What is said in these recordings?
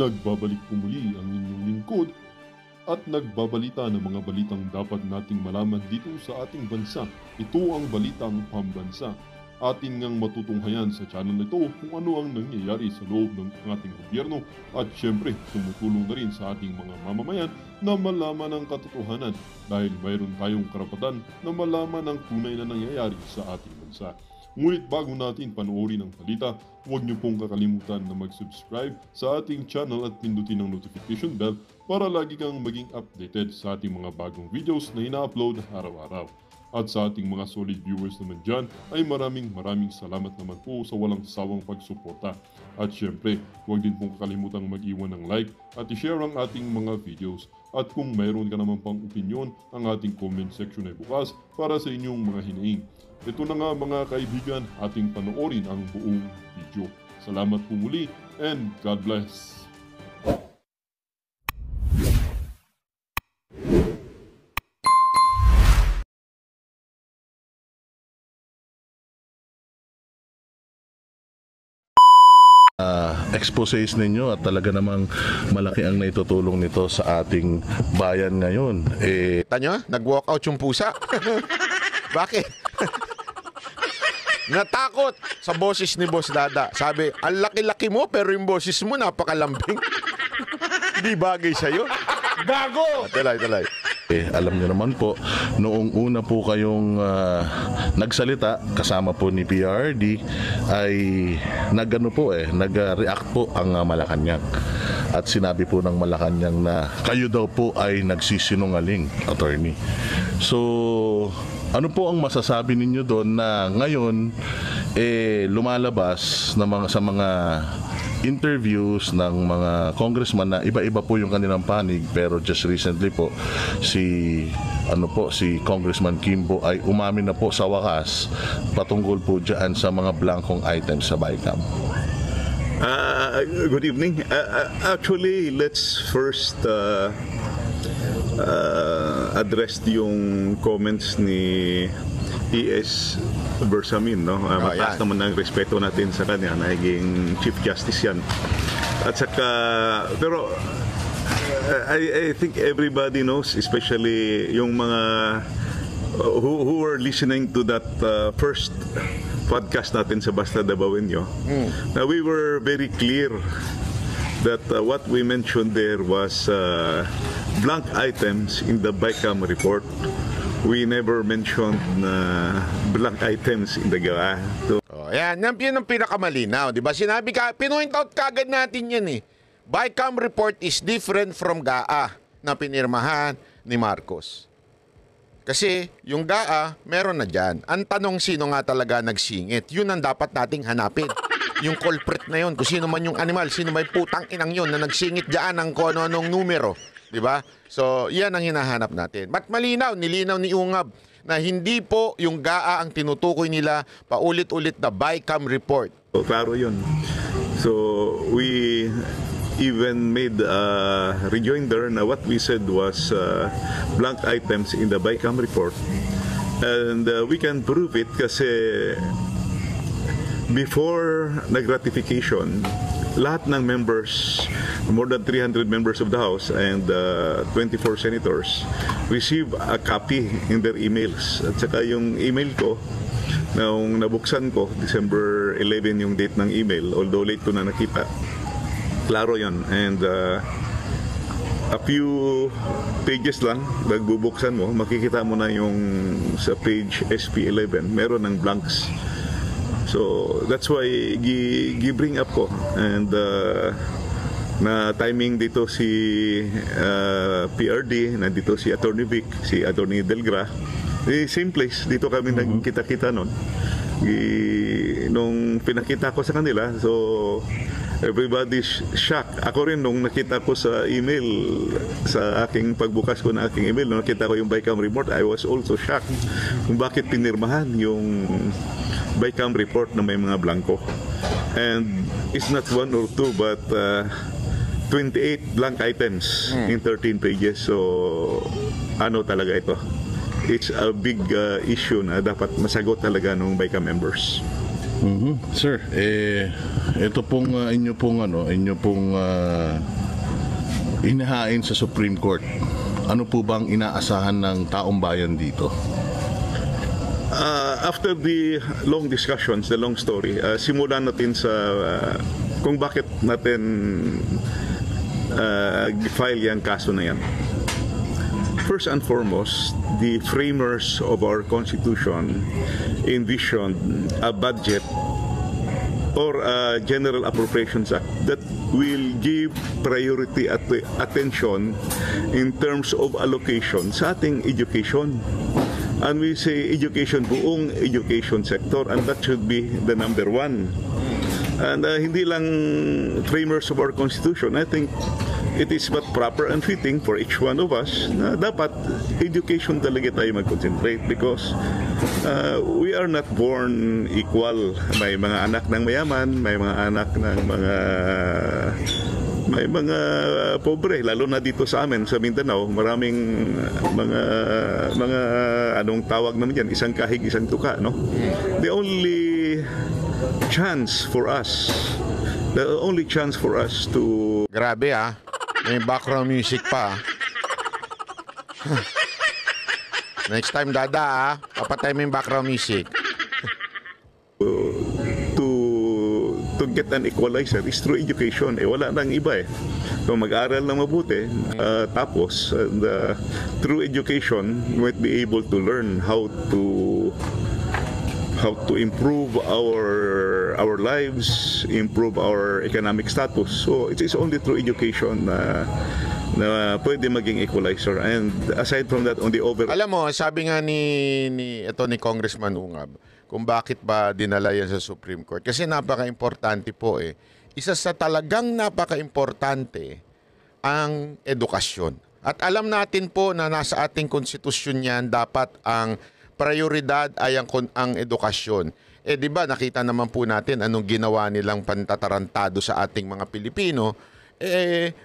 Nagbabalik po muli ang inyong lingkod at nagbabalita ng mga balitang dapat nating malaman dito sa ating bansa. Ito ang Balitang Pambansa. Atin ngang matutunghayan sa channel na ito kung ano ang nangyayari sa loob ng ating gobyerno at syempre tumutulong na rin sa ating mga mamamayan na malaman ang katotohanan dahil mayroon tayong karapatan na malaman ang tunay na nangyayari sa ating bansa. Ngunit bago natin panoorin ang balita, huwag niyo pong kakalimutan na mag-subscribe sa ating channel at pindutin ang notification bell para lagi kang maging updated sa ating mga bagong videos na ina-upload araw-araw. At sa ating mga solid viewers naman dyan ay maraming salamat naman po sa walang sawang pagsuporta. At syempre, huwag din pong kakalimutan mag-iwan ng like at i-share ang ating mga videos. At kung mayroon ka naman pang opinion, ang ating comment section ay bukas para sa inyong mga hinaing. Ito na nga mga kaibigan, ating panoorin ang buong video. Salamat po muli and God bless! Exposés ninyo at talaga namang malaki ang naitutulong nito sa ating bayan ngayon. Tanyo, nag-walkout yung pusa. Bakit? Natakot sa boses ni Boss Dada. Sabi, ang laki-laki mo pero yung boses mo napakalambing. Di bagay sa'yo. Gago! Talay. Alam niyo naman po, noong una po kayong nagsalita kasama po ni PRD ay nag-react po ang Malacanang. At sinabi po ng Malacanang na kayo daw po ay nagsisinungaling, attorney. So, ano po ang masasabi ninyo doon na ngayon lumalabas na sa mga interviews ng mga congressman na iba-iba po yung kanilang panig, pero just recently po si Congressman Kimbo ay umamin na po sa wakas patungkol po diyan sa mga blankong items sa BICAM. Good evening. Actually, let's first address yung comments ni E.S. Bersamin, no? Mataas naman ang respeto natin sa kanya, naging Chief Justice yan. At saka, pero I think everybody knows, especially yung mga who were listening to that first podcast natin sa Basta Dabawenyo, na we were very clear that what we mentioned there was blank items in the BICAM report. We never mentioned blank items in the GAA. Yan ang pinakamalinaw, di ba? Sinabi ka, pinoint out kagad natin yan eh. BICAM report is different from GAA na pinirmahan ni Marcos. Kasi yung GAA, meron na dyan. Ang tanong, sino nga talaga nagsingit? Yun ang dapat nating hanapin. Yung culprit na yun, kung sino man yung animal, sino may putang inang yun na nagsingit dyan ng kung ano-anong numero. Diba? So, yan ang hinahanap natin. But malinaw, nilinaw ni Ungab na hindi po yung GAA ang tinutukoy nila paulit-ulit na BICAM report. So, klaro yun. So, we even made a rejoinder na what we said was blank items in the BICAM report. And we can prove it kasi before nag-ratification, lahat ng members, more than 300 members of the House and 24 senators receive a copy in their emails. At saka yung email ko, nung nabuksan ko, December 11 yung date ng email, although late ko na nakita, klaro yun. And a few pages lang, nagbubuksan mo, makikita mo na yung sa page SP11, meron ng blanks. So that's why gi-bring up ko, and na timing dito si PRD, nandito si Attorney Vic, si Attorney Delgra, same place, dito kami nagkita-kita noon. Nung pinakita ko sa kanila, so everybody's shocked. Ako rin nung nakita ko sa email, sa aking pagbukas ko na aking email, nung nakita ko yung BICAM report, I was also shocked kung bakit pinirmahan yung BICAM report na may mga blanco. And it's not one or two, but 28 blank items in 13 pages. So, ano talaga ito? It's a big issue na dapat masagot talaga ng BICAM members. Sir, ito pong inyo pong inahain sa Supreme Court. Ano po bang inaasahan ng taong bayan dito? After the long discussions, the long story, simulan natin sa kung bakit natin file yung kaso na yan. First and foremost, the framers of our Constitution envisioned a budget or a General Appropriations Act that will give priority at attention in terms of allocation sa ating education. And we say education, buong education sector, and that should be the number one. And hindi lang framers of our Constitution, I think it is but proper and fitting for each one of us na dapat education talaga tayo mag-concentrate because we are not born equal. May mga anak ng mayaman, may mga anak ng may mga pobre, lalo na dito sa amin sa Mindanao, maraming mga anong tawag naman yan, isang kahig, isang tuka, no? The only chance for us to Grabe may background music pa. Next time dada papatay mo yung background music. to get an equalizer is through education. Wala nang iba Kung mag-aral na mabuti, tapos through education, we might be able to learn how to improve our lives, improve our economic status. So it is only through education na pwede maging equalizer. And aside from that, on the overall... Alam mo, sabi nga ni Congressman Ungab, kung bakit ba dinala yan sa Supreme Court. Kasi napaka-importante po Isa sa talagang napaka-importante ang edukasyon. At alam natin po na nasa ating konstitusyon yan, dapat ang prioridad ay ang edukasyon. Di ba nakita naman po natin anong ginawa nilang pantatarantado sa ating mga Pilipino.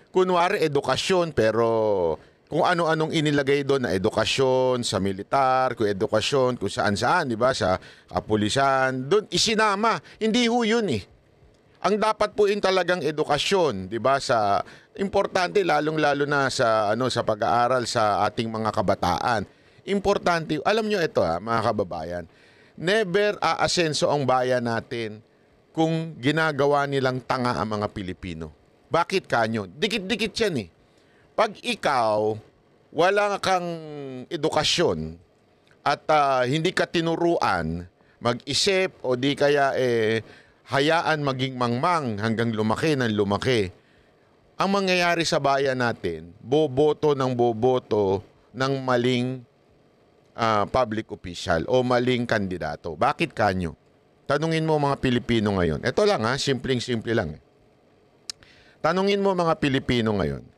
Kunwari edukasyon, pero kung ano-anong inilagay doon na edukasyon sa militar, kung edukasyon kung saan-saan, di ba, sa kapulisan, doon isinama. Hindi ho yun Ang dapat po talagang edukasyon, di ba, sa importante lalong-lalo na sa sa pag-aaral sa ating mga kabataan. Importante, alam nyo ito mga kababayan, never aasenso ang bayan natin kung ginagawa nilang tanga ang mga Pilipino. Bakit kanyo? Dikit-dikit yan Pag ikaw, wala kang edukasyon at hindi ka tinuruan mag-isip o di kaya hayaan maging mangmang hanggang lumaki ng lumaki, ang mangyayari sa bayan natin, boboto ng maling public official o maling kandidato. Bakit kanyo? Tanungin mo mga Pilipino ngayon. Ito lang simpleng-simple lang. Tanungin mo mga Pilipino ngayon,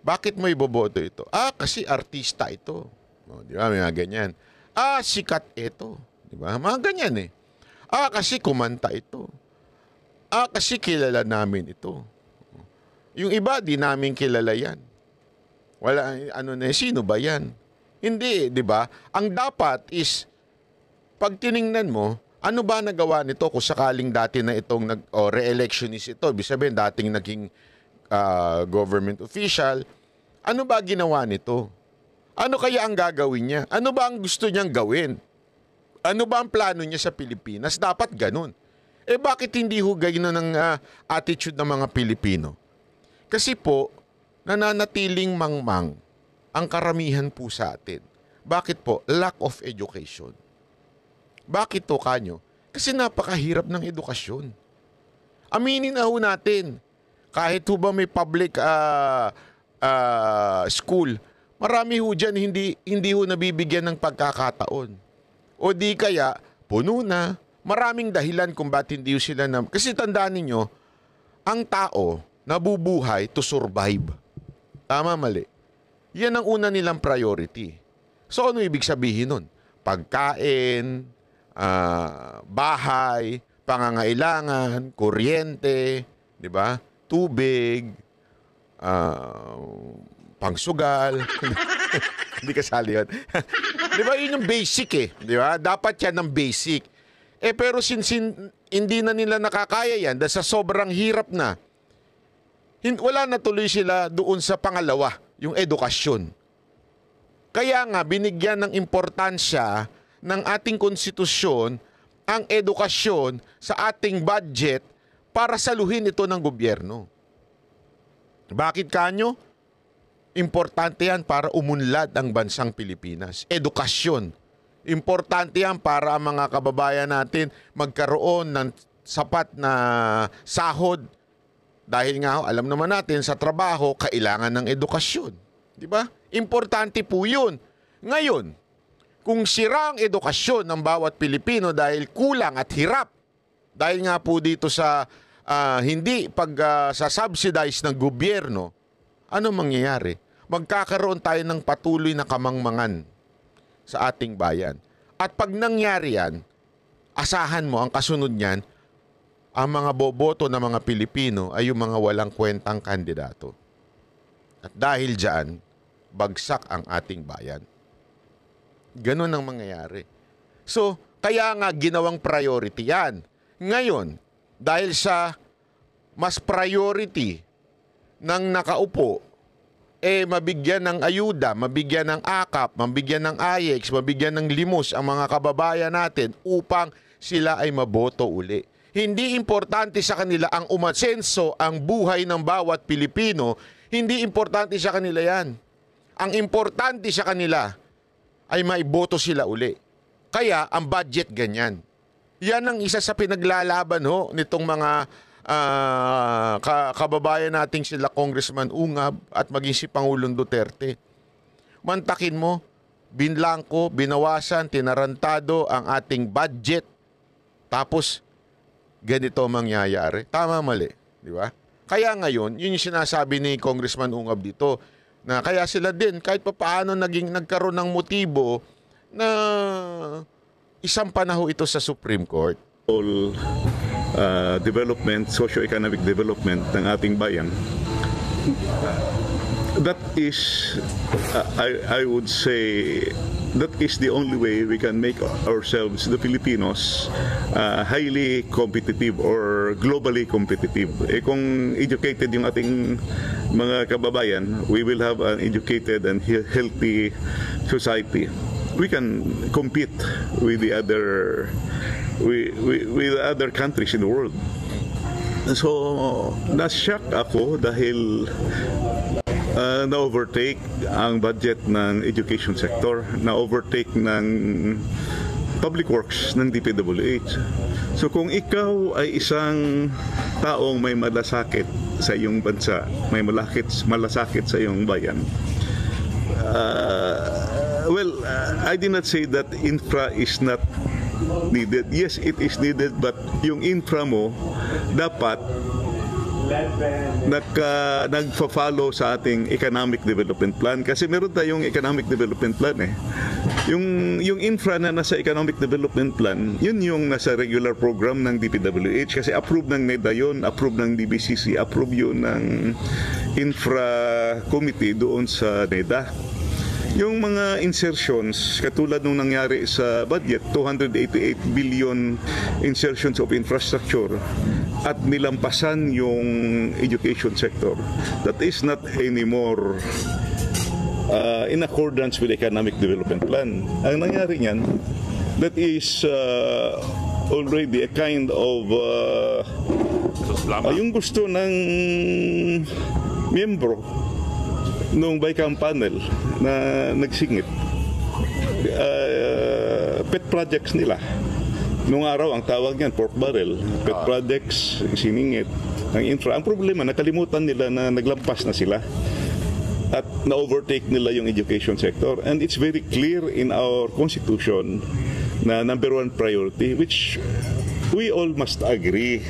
bakit mo iboboto ito? Kasi artista ito. Di ba? May mga ganyan. Sikat ito. Di ba? Mga ganyan kasi kumanta ito. Kasi kilala namin ito. Yung iba, di namin kilala yan. Wala, sino ba yan? Hindi, di ba? Ang dapat is, pag tiningnan mo, ano ba nagawa nito kung sakaling dati na itong re-electionist ito, ibig sabihin dating naging government official, ano ba ginawa nito? Ano kaya ang gagawin niya? Ano ba ang gusto niyang gawin? Ano ba ang plano niya sa Pilipinas? Dapat ganun. Bakit hindi ho ganyan ang attitude ng mga Pilipino? Kasi po, nananatiling mangmang ang karamihan po sa atin. Bakit po? Lack of education. Bakit to kanyo? Kasi napakahirap ng edukasyon. Aminin na ho natin, kahit ho ba may public school, marami ho dyan hindi ho nabibigyan ng pagkakataon. O di kaya, puno na. Maraming dahilan kung ba't hindi ho sila na... Kasi tandaan ninyo, ang tao nabubuhay to survive. Tama, mali. Yan ang una nilang priority. So ano ibig sabihin nun? Pagkain, bahay, pangangailangan, kuryente, di ba? Tubig, pangsugal. Hindi kasali yun. Di ba yun yung basic Di ba? Dapat yan ang basic. Pero since hindi na nila nakakaya yan dahil sa sobrang hirap na, wala na tuloy sila doon sa pangalawa, yung edukasyon. Kaya nga, binigyan ng importansya ng ating konstitusyon ang edukasyon sa ating budget para saluhin ito ng gobyerno. Bakit kanyo? Importante yan para umunlad ang bansang Pilipinas. Edukasyon. Importante yan para ang mga kababayan natin magkaroon ng sapat na sahod. Dahil nga, alam naman natin, sa trabaho, kailangan ng edukasyon. Di ba? Importante po yun. Ngayon, kung sira ang edukasyon ng bawat Pilipino dahil kulang at hirap, dahil nga po dito sa hindi sa subsidize ng gobyerno, ano mangyayari? Magkakaroon tayo ng patuloy na kamangmangan sa ating bayan. At pag nangyari yan, asahan mo ang kasunod niyan, ang mga boboto ng mga Pilipino ay yung mga walang kwentang kandidato. At dahil dyan, bagsak ang ating bayan. Ganun ang mangyayari. So, kaya nga ginawang priority yan. Ngayon, dahil sa mas priority ng nakaupo, mabigyan ng ayuda, mabigyan ng AKAP, mabigyan ng AYEX, mabigyan ng limos ang mga kababayan natin upang sila ay maboto uli. Hindi importante sa kanila ang umasenso ang buhay ng bawat Pilipino. Hindi importante sa kanila yan. Ang importante sa kanila ay maiboto sila uli. Kaya ang budget ganyan. Yan ang isa sa pinaglalaban nitong mga kababayan nating sila Congressman Ungab at maging si Pangulong Duterte. Mantakin mo, binlangko, binawasan, tinarantado ang ating budget. Tapos, ganito mangyayari. Tama, mali. Di ba? Kaya ngayon, yun yung sinasabi ni Congressman Ungab dito, na kaya sila din, kahit pa paano nagkaroon ng motibo na isang panaho ito sa Supreme Court. All development, socio-economic development ng ating bayan, that is, I would say, that is the only way we can make ourselves, the Filipinos, highly competitive or globally competitive. Kung educated yung ating mga kababayan, we will have an educated and healthy society. We can compete with the other with other countries in the world. So, na-shock ako dahil na-overtake ang budget ng education sector, na-overtake ng public works ng DPWH. So kung ikaw ay isang taong may malasakit sa iyong bansa, may malasakit sa iyong bayan, I did not say that infra is not needed. Yes, it is needed, but yung infra mo dapat nagfa-follow sa ating economic development plan, kasi meron tayong economic development plan Yung infra na nasa economic development plan, yun yung nasa regular program ng DPWH, kasi approve ng NEDA yun, approve ng DBCC, approve yun ng infra committee doon sa NEDA. Yung mga insertions, katulad nung nangyari sa budget, 288 billion insertions of infrastructure at nilampasan yung education sector. That is not anymore in accordance with the economic development plan. Ang nangyari niyan, that is already a kind of yung gusto ng miyembro nung BICAM panel na nagsingit, pet projects nila. Nung araw, ang tawag niyan, pork barrel. Pet projects, siningit ng infra. Ang problema, nakalimutan nila na naglampas na sila at na-overtake nila yung education sector. And it's very clear in our Constitution na number one priority, which we all must agree.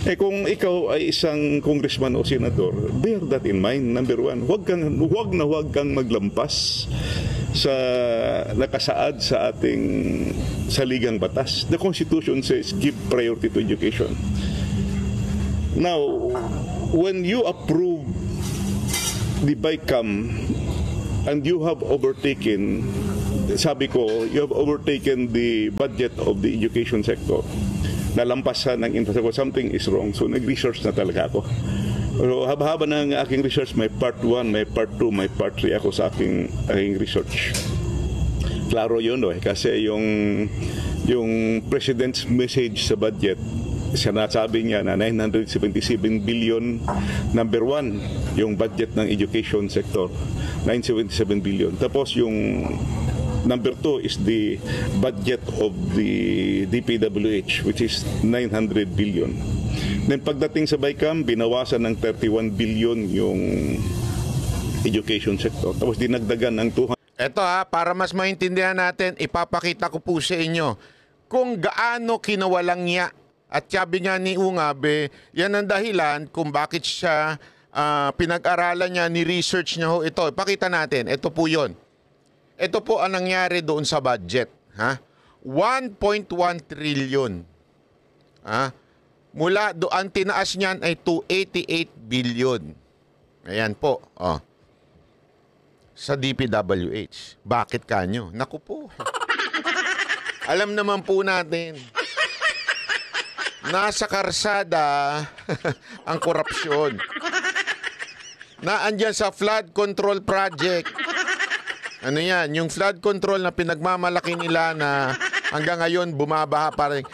Kung ikaw ay isang congressman o senador, bear that in mind. Number one, huwag kang maglampas sa nakasaad sa ating saligang batas. The Constitution says give priority to education. Now, when you approve the BICAM and you have overtaken, sabi ko, you have overtaken the budget of the education sector, nalampasan ng infrastructure, something is wrong. So nag-research na talaga ako. So haba-haba ng aking research, may part 1, may part 2, may part 3 ako sa aking research. Klaro yun, kasi yung President's message sa budget, sinasabi niya na 977 billion, number 1, yung budget ng education sector, 977 billion. Tapos yung number 2 is the budget of the DPWH, which is 900 billion. Then pagdating sa BICAM, binawasan ng 31 billion yung education sector. Tapos dinagdagan ng 200. Eto para mas maintindihan natin, ipapakita ko po sa inyo kung gaano kinawalang niya. At sabi nga ni Ungabe, yan ang dahilan kung bakit siya pinag-aralan niya, ni-research niya ho ito. Ipakita natin, ito po yon. Ito po ang nangyari doon sa budget. 1.1 trillion. Mula doon, tinaas niyan ay 288 billion. Ayan po. Sa DPWH. Bakit kanyo? Naku po. Alam naman po natin. Nasa karsada ang korupsyon. Naandyan sa flood control project. Ano yan? Yung flood control na pinagmamalaki nila na hanggang ngayon bumabaha pa rin.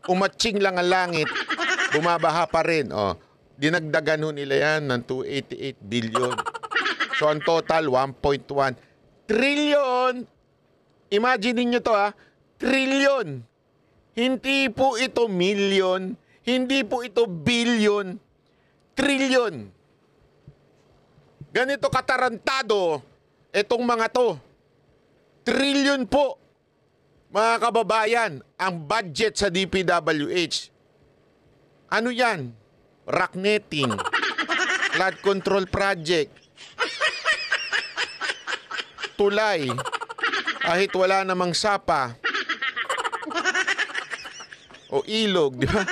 Umatsing lang ang langit, bumabaha pa rin. Dinagdagan ho nila yan ng 288 billion. So ang total, 1.1 trillion. Imagine niyo to trillion. Hindi po ito million, hindi po ito billion, trillion. Ganito katarantado itong mga to. Trillion po, mga kababayan, ang budget sa DPWH. Ano yan? Rock netting, flood control project, tulay, kahit wala namang sapa, o ilog, di ba?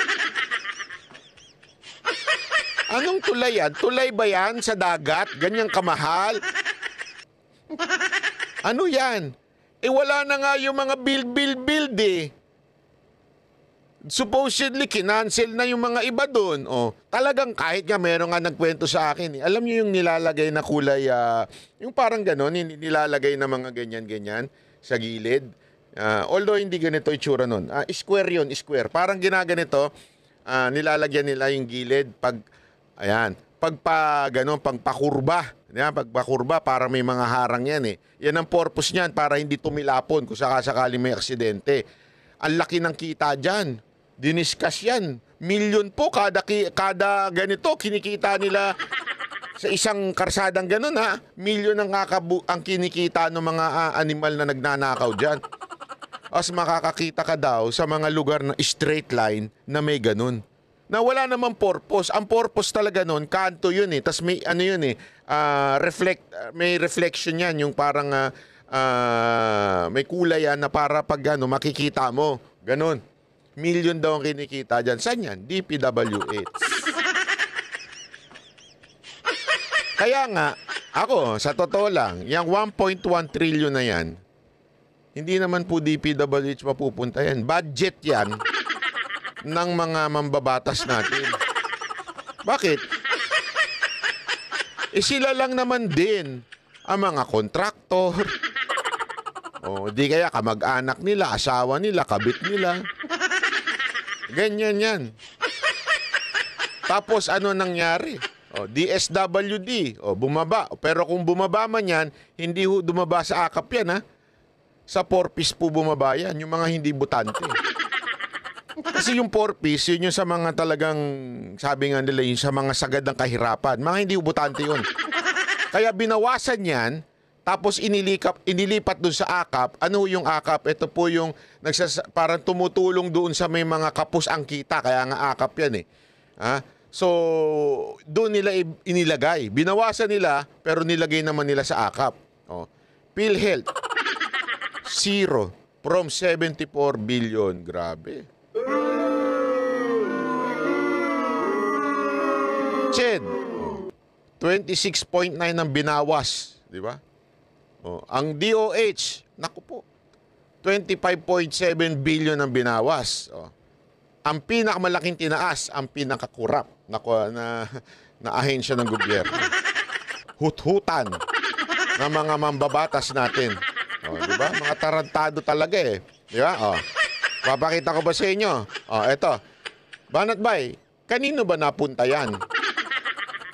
Anong tulay yan? Tulay ba yan sa dagat? Ganyang kamahal? Ano yan? Wala na nga yung mga build eh. Supposedly, kinancel na yung mga iba doon. Talagang kahit nga meron nga nagkwento sa akin. Alam niyo yung nilalagay na kulay, yung parang gano'n, nilalagay na mga ganyan-ganyan sa gilid. Although hindi ganito itsura nun. Square yun, square. Parang ginaganito, nilalagyan nila yung gilid pag, pagpakurba. Pagpakurba, para may mga harang yan eh. Yan ang purpose niyan, para hindi tumilapon kung sakasakali may aksidente. Ang laki ng kita dyan. Diniscuss yan. Milyon po kada ganito, kinikita nila sa isang karsadang ganun Milyon ang kinikita ng mga animal na nagnanakaw dyan. As makakakita ka daw sa mga lugar na straight line na may ganun. Na wala namang purpose. Ang purpose talaga nun, kanto yun eh. Tapos may ano yun eh, may reflection yan. Yung parang may kulay yan na para pag makikita mo. Ganun. Milyon daw ang kinikita dyan. Saan yan? DPWH. Kaya nga, ako, sa totoo lang, yung 1.1 trillion na yan, hindi naman po DPWH mapupunta yan. Budget yan ng mga mambabatas natin. Bakit? Sila lang naman din ang mga kontraktor. Di kaya kamag-anak nila, asawa nila, kabit nila. Ganyan yan. Tapos ano nangyari? DSWD, bumaba. Pero kung bumaba man yan, hindi dumaba sa akap yan Sa 4-piece po bumaba yan, yung mga hindi butante. Kasi yung 4-piece, yun yung sa mga talagang, sabi nga nila, yung sa mga sagad ng kahirapan. Mga hindi butante yun. Kaya binawasan yan, tapos inilipat dun sa akap. Ano yung akap? Ito po yung parang tumutulong doon sa may mga kapos ang kita. Kaya nga akap yan eh. So, doon nila inilagay. Binawasan nila, pero nilagay naman nila sa akap. PhilHealth, 0 from 74 billion. Grabe. CHED, 26.9 ang binawas. Di ba? Ang DOH, naku po, 25.7 billion ang binawas. ang pinakamalaking tinaas, ang pinakakurap na ahensya ng gobyerno. Hut-hutan ng mga mambabatas natin. Di ba? Mga tarantado talaga eh. Di ba? Papakita ko ba sa inyo? Eto. Banat Bay, kanino ba napunta yan?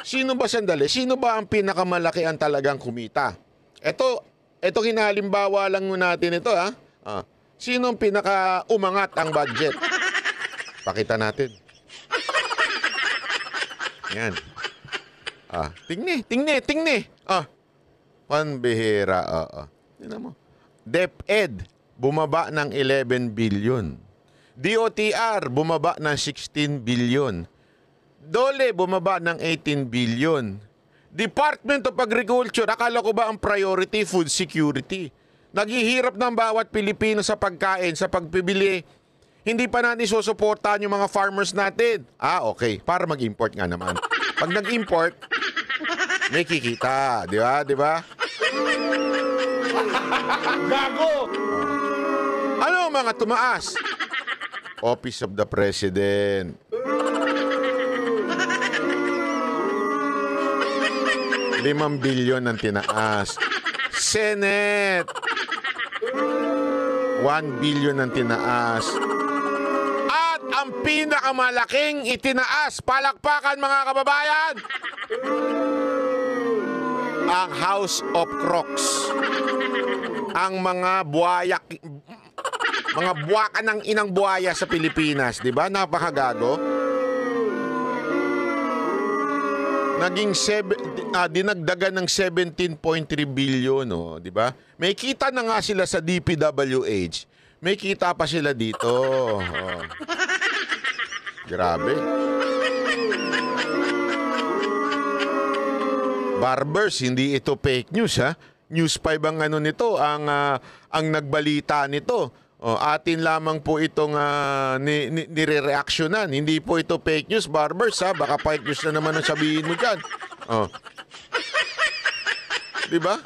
Sino ba ang pinakamalaking talagang kumita? Ito hinalimbawa lang natin ito, ha? Sino ang pinaka-umangat ang budget? Pakita natin. Yan. Tingni. Panbihira. Tingnan mo. DepEd, bumaba ng 11 billion. DOTR, bumaba ng 16 billion. DOLE, bumaba ng 18 billion. Department of Agriculture, akala ko ba ang priority food security? Naghihirap ng bawat Pilipino sa pagkain, sa pagpibili. Hindi pa natin susuportahan yung mga farmers natin. Okay. Para mag-import nga naman. Pag nag-import, may kikita. Di ba? Gago! Ano mga tumaas? Office of the President. ₱5 billion ang tinaas. Senate. 1 billion ang tinaas. At ang pinakamalaking itinaas, palakpakan mga kababayan, ang House of Crocs. Ang mga buwaya, mga buwaka ng inang buwaya sa Pilipinas, di ba? Napakagago. Naging dinagdagan ng 17.3 billion, di ba? May kita na nga sila sa DPWH. May kita pa sila dito. Grabe. Barbers, hindi ito fake news, ha? News 5 ang ano nito, ang nagbalita nito. Atin lamang po itong nire-reactionan. Hindi po ito fake news, Barbers, ha? Baka fake news na naman ang sabihin mo dyan. Diba?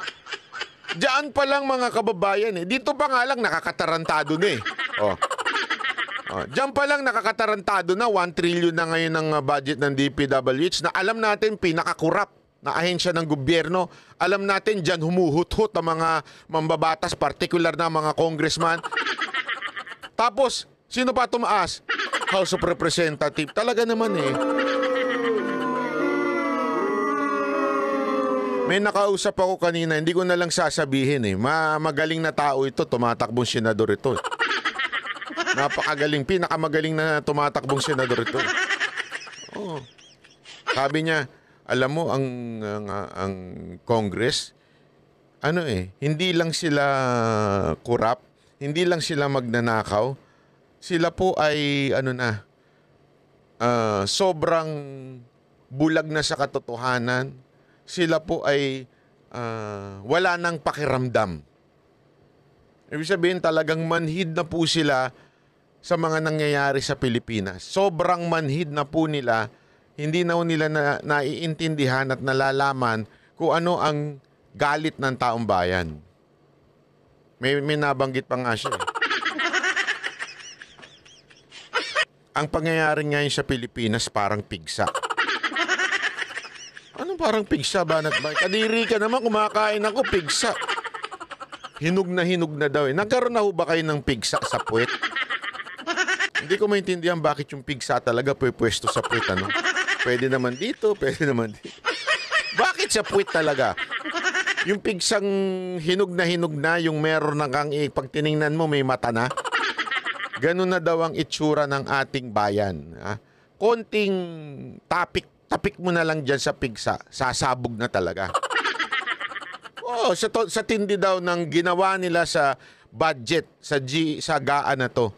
Diyan pa lang mga kababayan eh. Dito pa nga lang nakakatarantado na eh. Diyan pa lang nakakatarantado na 1 trillion na ngayon ang budget ng DPWH na alam natin pinakakurap na ahensya ng gobyerno. Alam natin diyan humuhut-hut ang mga mambabatas, particular na mga congressman. Tapos, sino pa tumaas? House of Representatives. Talaga naman eh. May nakausap ako kanina, hindi ko na lang sasabihin eh. Magaling na tao ito, tumatakbong senador ito. Napakagaling, pinakamagaling na tumatakbong senador ito. Sabi niya, alam mo, ang Congress, hindi lang sila kurap, hindi lang sila magnanakaw, sila po ay, sobrang bulag na sa katotohanan. Sila po ay wala nang pakiramdam. Ibig sabihin talagang manhid na po sila sa mga nangyayari sa Pilipinas. Sobrang manhid na po nila, hindi na nila naiintindihan at nalalaman kung ano ang galit ng taong bayan. May nabanggit pa nga siya. Ang pangyayari ngayon sa Pilipinas parang pigsa. Anong parang pigsa, Banat Bay? Kadiri ka naman, kumakain ako, pigsa. Hinog na daw eh. Nagkaroon na ho ba kayo ng pigsa sa puwet? Hindi ko maintindihan bakit yung pigsa talaga pwesto sa puwet, ano? Pwede naman dito, pwede naman dito. Bakit sa puwet talaga? Yung pigsang hinog na, yung meron na kang pag tiningnan mo may mata na. Ganun na daw ang itsura ng ating bayan. Konting tapik mo na lang dyan sa pigsa, sasabog na talaga. Sa tindi daw ng ginawa nila sa budget, sa GAA na to,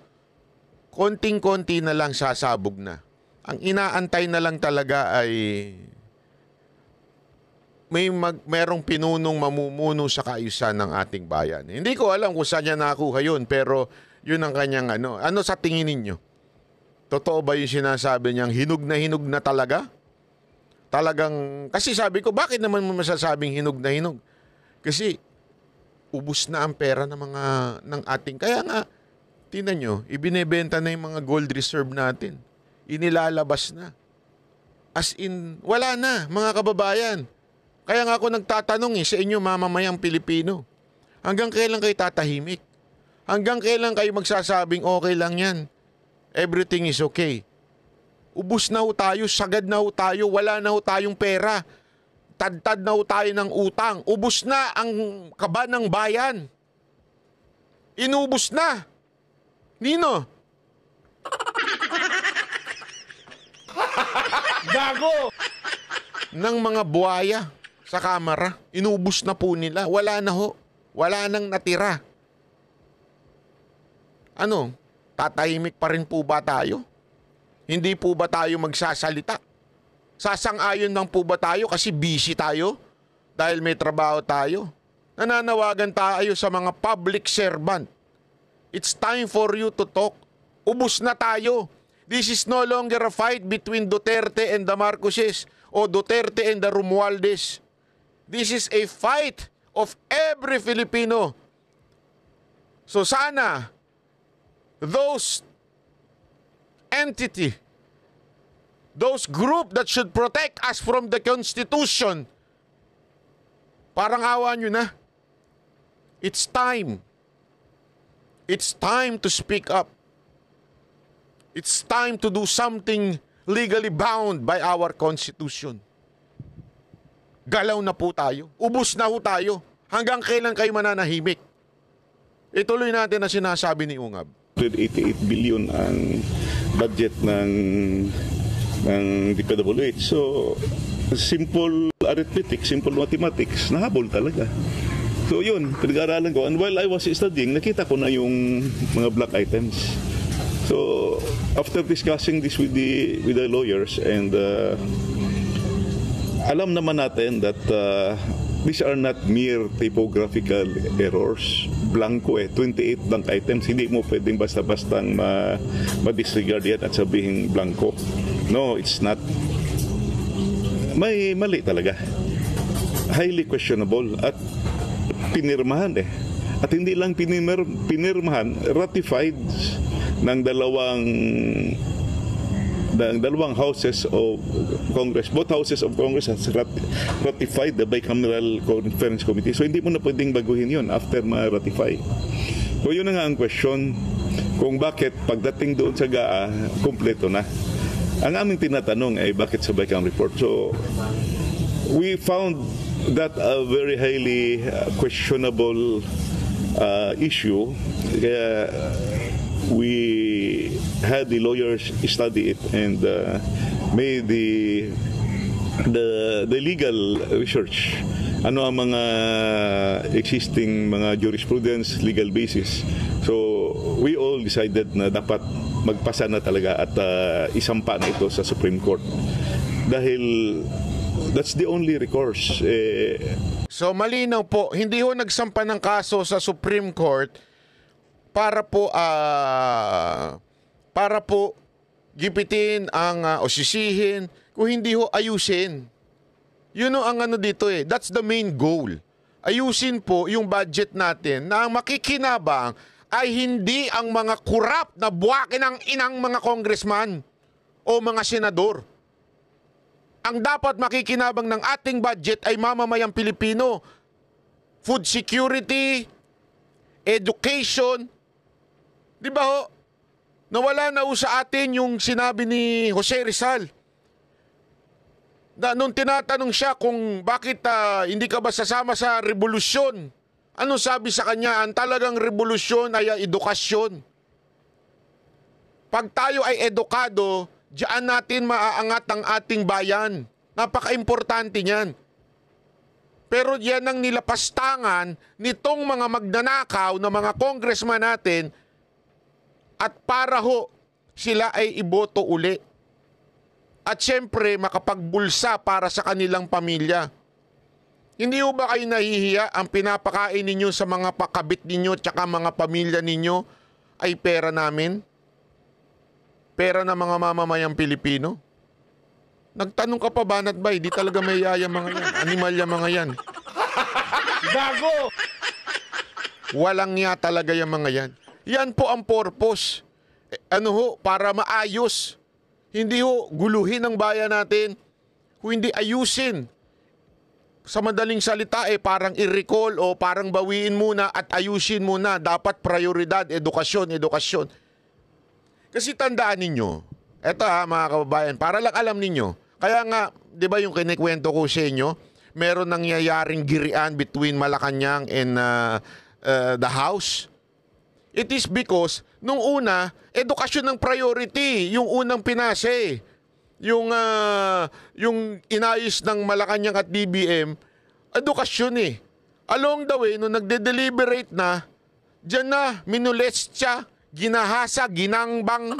konting-konti na lang sasabog na. Ang inaantay na lang talaga ay merong pinunong mamumuno sa kaayusan ng ating bayan. Hindi ko alam kung saan niya nakuha yun, pero yun ang kanyang ano. Ano sa tingin ninyo? Totoo ba yung sinasabi niyang hinog na talaga? Talagang, kasi sabi ko, bakit naman mo masasabing hinog na hinog? Kasi ubus na ang pera ng ating, kaya nga, Tingnan nyo, ibinebenta na yung mga gold reserve natin. Inilalabas na. As in, wala na, mga kababayan. Kaya nga ako nagtatanong sa inyo, mamamayang Pilipino. Hanggang kailan kayo tatahimik? Hanggang kailan kayo magsasabing okay lang yan? Everything is okay. Ubus na ho tayo, sagad na ho tayo, wala na ho tayong pera. Tad-tad na ho tayo ng utang. Ubus na ang kaba ng bayan. Inubos na. Nino? Gago! Ng mga buhaya sa kamera. Inubos na po nila. Wala na ho. Wala nang natira. Ano? Tatahimik pa rin po ba tayo? Hindi po ba tayo magsasalita? Sasang-ayon lang po ba tayo kasi busy tayo? Dahil may trabaho tayo? Nananawagan tayo sa mga public servant. It's time for you to talk. Ubus na tayo. This is no longer a fight between Duterte and the Marcoses o Duterte and the Romualdez. This is a fight of every Filipino. So sana, those entity, those group that should protect us from the Constitution, parang awa nyo na. It's time. It's time to speak up. It's time to do something legally bound by our Constitution. Galaw na po tayo. Ubus na po tayo. Hanggang kailan kayo mananahimik? Ituloy natin na sinasabi ni Ungab. 188 billion ang budget ng DPWH. So, simple arithmetic, simple mathematics, nahabol talaga. So yun, pinag-aralan ko. And while I was studying, nakita ko na yung mga black items. So, after discussing this with the lawyers and alam naman natin that these are not mere typographical errors. Blanco 28 blank items. Hindi mo pwedeng basta-bastang ma-disregard yan at sabihin blanco. No, it's not. May mali talaga. Highly questionable at pinirmahan At hindi lang pinirmahan, ratified ng dalawang houses of Congress. Both houses of Congress has ratified the bicameral conference committee. So hindi mo na pwedeng baguhin yun after ma-ratify. So yun na nga ang question kung bakit pagdating doon sa GAA, kumpleto na. Ang aming tinatanong ay bakit sa Bicam report. So we found that a very highly questionable issue. Kaya we had the lawyers study it and made the legal research. Ano ang mga existing mga jurisprudence, legal basis. So we all decided na dapat magpasa na talaga at isampa na ito sa Supreme Court. Dahil that's the only recourse. So malinaw po, hindi ho nagsampa ng kaso sa Supreme Court para po gipitin ang o sisihin, kung hindi ho ayusin. Yun ang ano dito That's the main goal. Ayusin po yung budget natin na ang makikinabang ay hindi ang mga kurap na buwakin ng inang mga congressman o mga senador. Ang dapat makikinabang ng ating budget ay mamamayang Pilipino. Food security, education. Di ba ho? Nawala na ho sa atin yung sinabi ni Jose Rizal. Nung tinatanong siya kung bakit hindi ka ba sasama sa revolusyon. Ano sabi sa kanya? Ang talagang revolusyon ay edukasyon. Pag tayo ay edukado, diyan natin maaangat ang ating bayan. Napaka-importante niyan. Pero yan ang nilapastangan nitong mga magnanakaw na mga congressman natin at para ho sila ay iboto uli. At syempre makapagbulsa para sa kanilang pamilya. Hindi ho ba kayo nahihiya ang pinapakain ninyo sa mga pakabit ninyo at mga pamilya ninyo ay pera namin? Pera ng mga mamamayang Pilipino? Nagtanong ka pa banat ba? Di talaga may yaya mga yan. Animalya mga yan. Gago! Walang niya talaga yung mga yan. Yan po ang purpose. Para maayos. Hindi guluhin ang bayan natin. Kung hindi ayusin. Sa madaling salita, parang i-recall o parang bawiin muna at ayusin muna. Dapat prioridad, edukasyon. Kasi tandaan ninyo, eto mga kababayan, para lang alam ninyo, kaya nga, di ba yung kinikwento ko sa inyo, meron nangyayaring girian between Malacanang and the House. It is because, nung una, edukasyon ng priority, yung unang pinase. Yung inayos ng Malacanang at DBM, edukasyon Along the way, nung nagde-deliberate na, dyan na, minulestya, ginahasa, ginangbang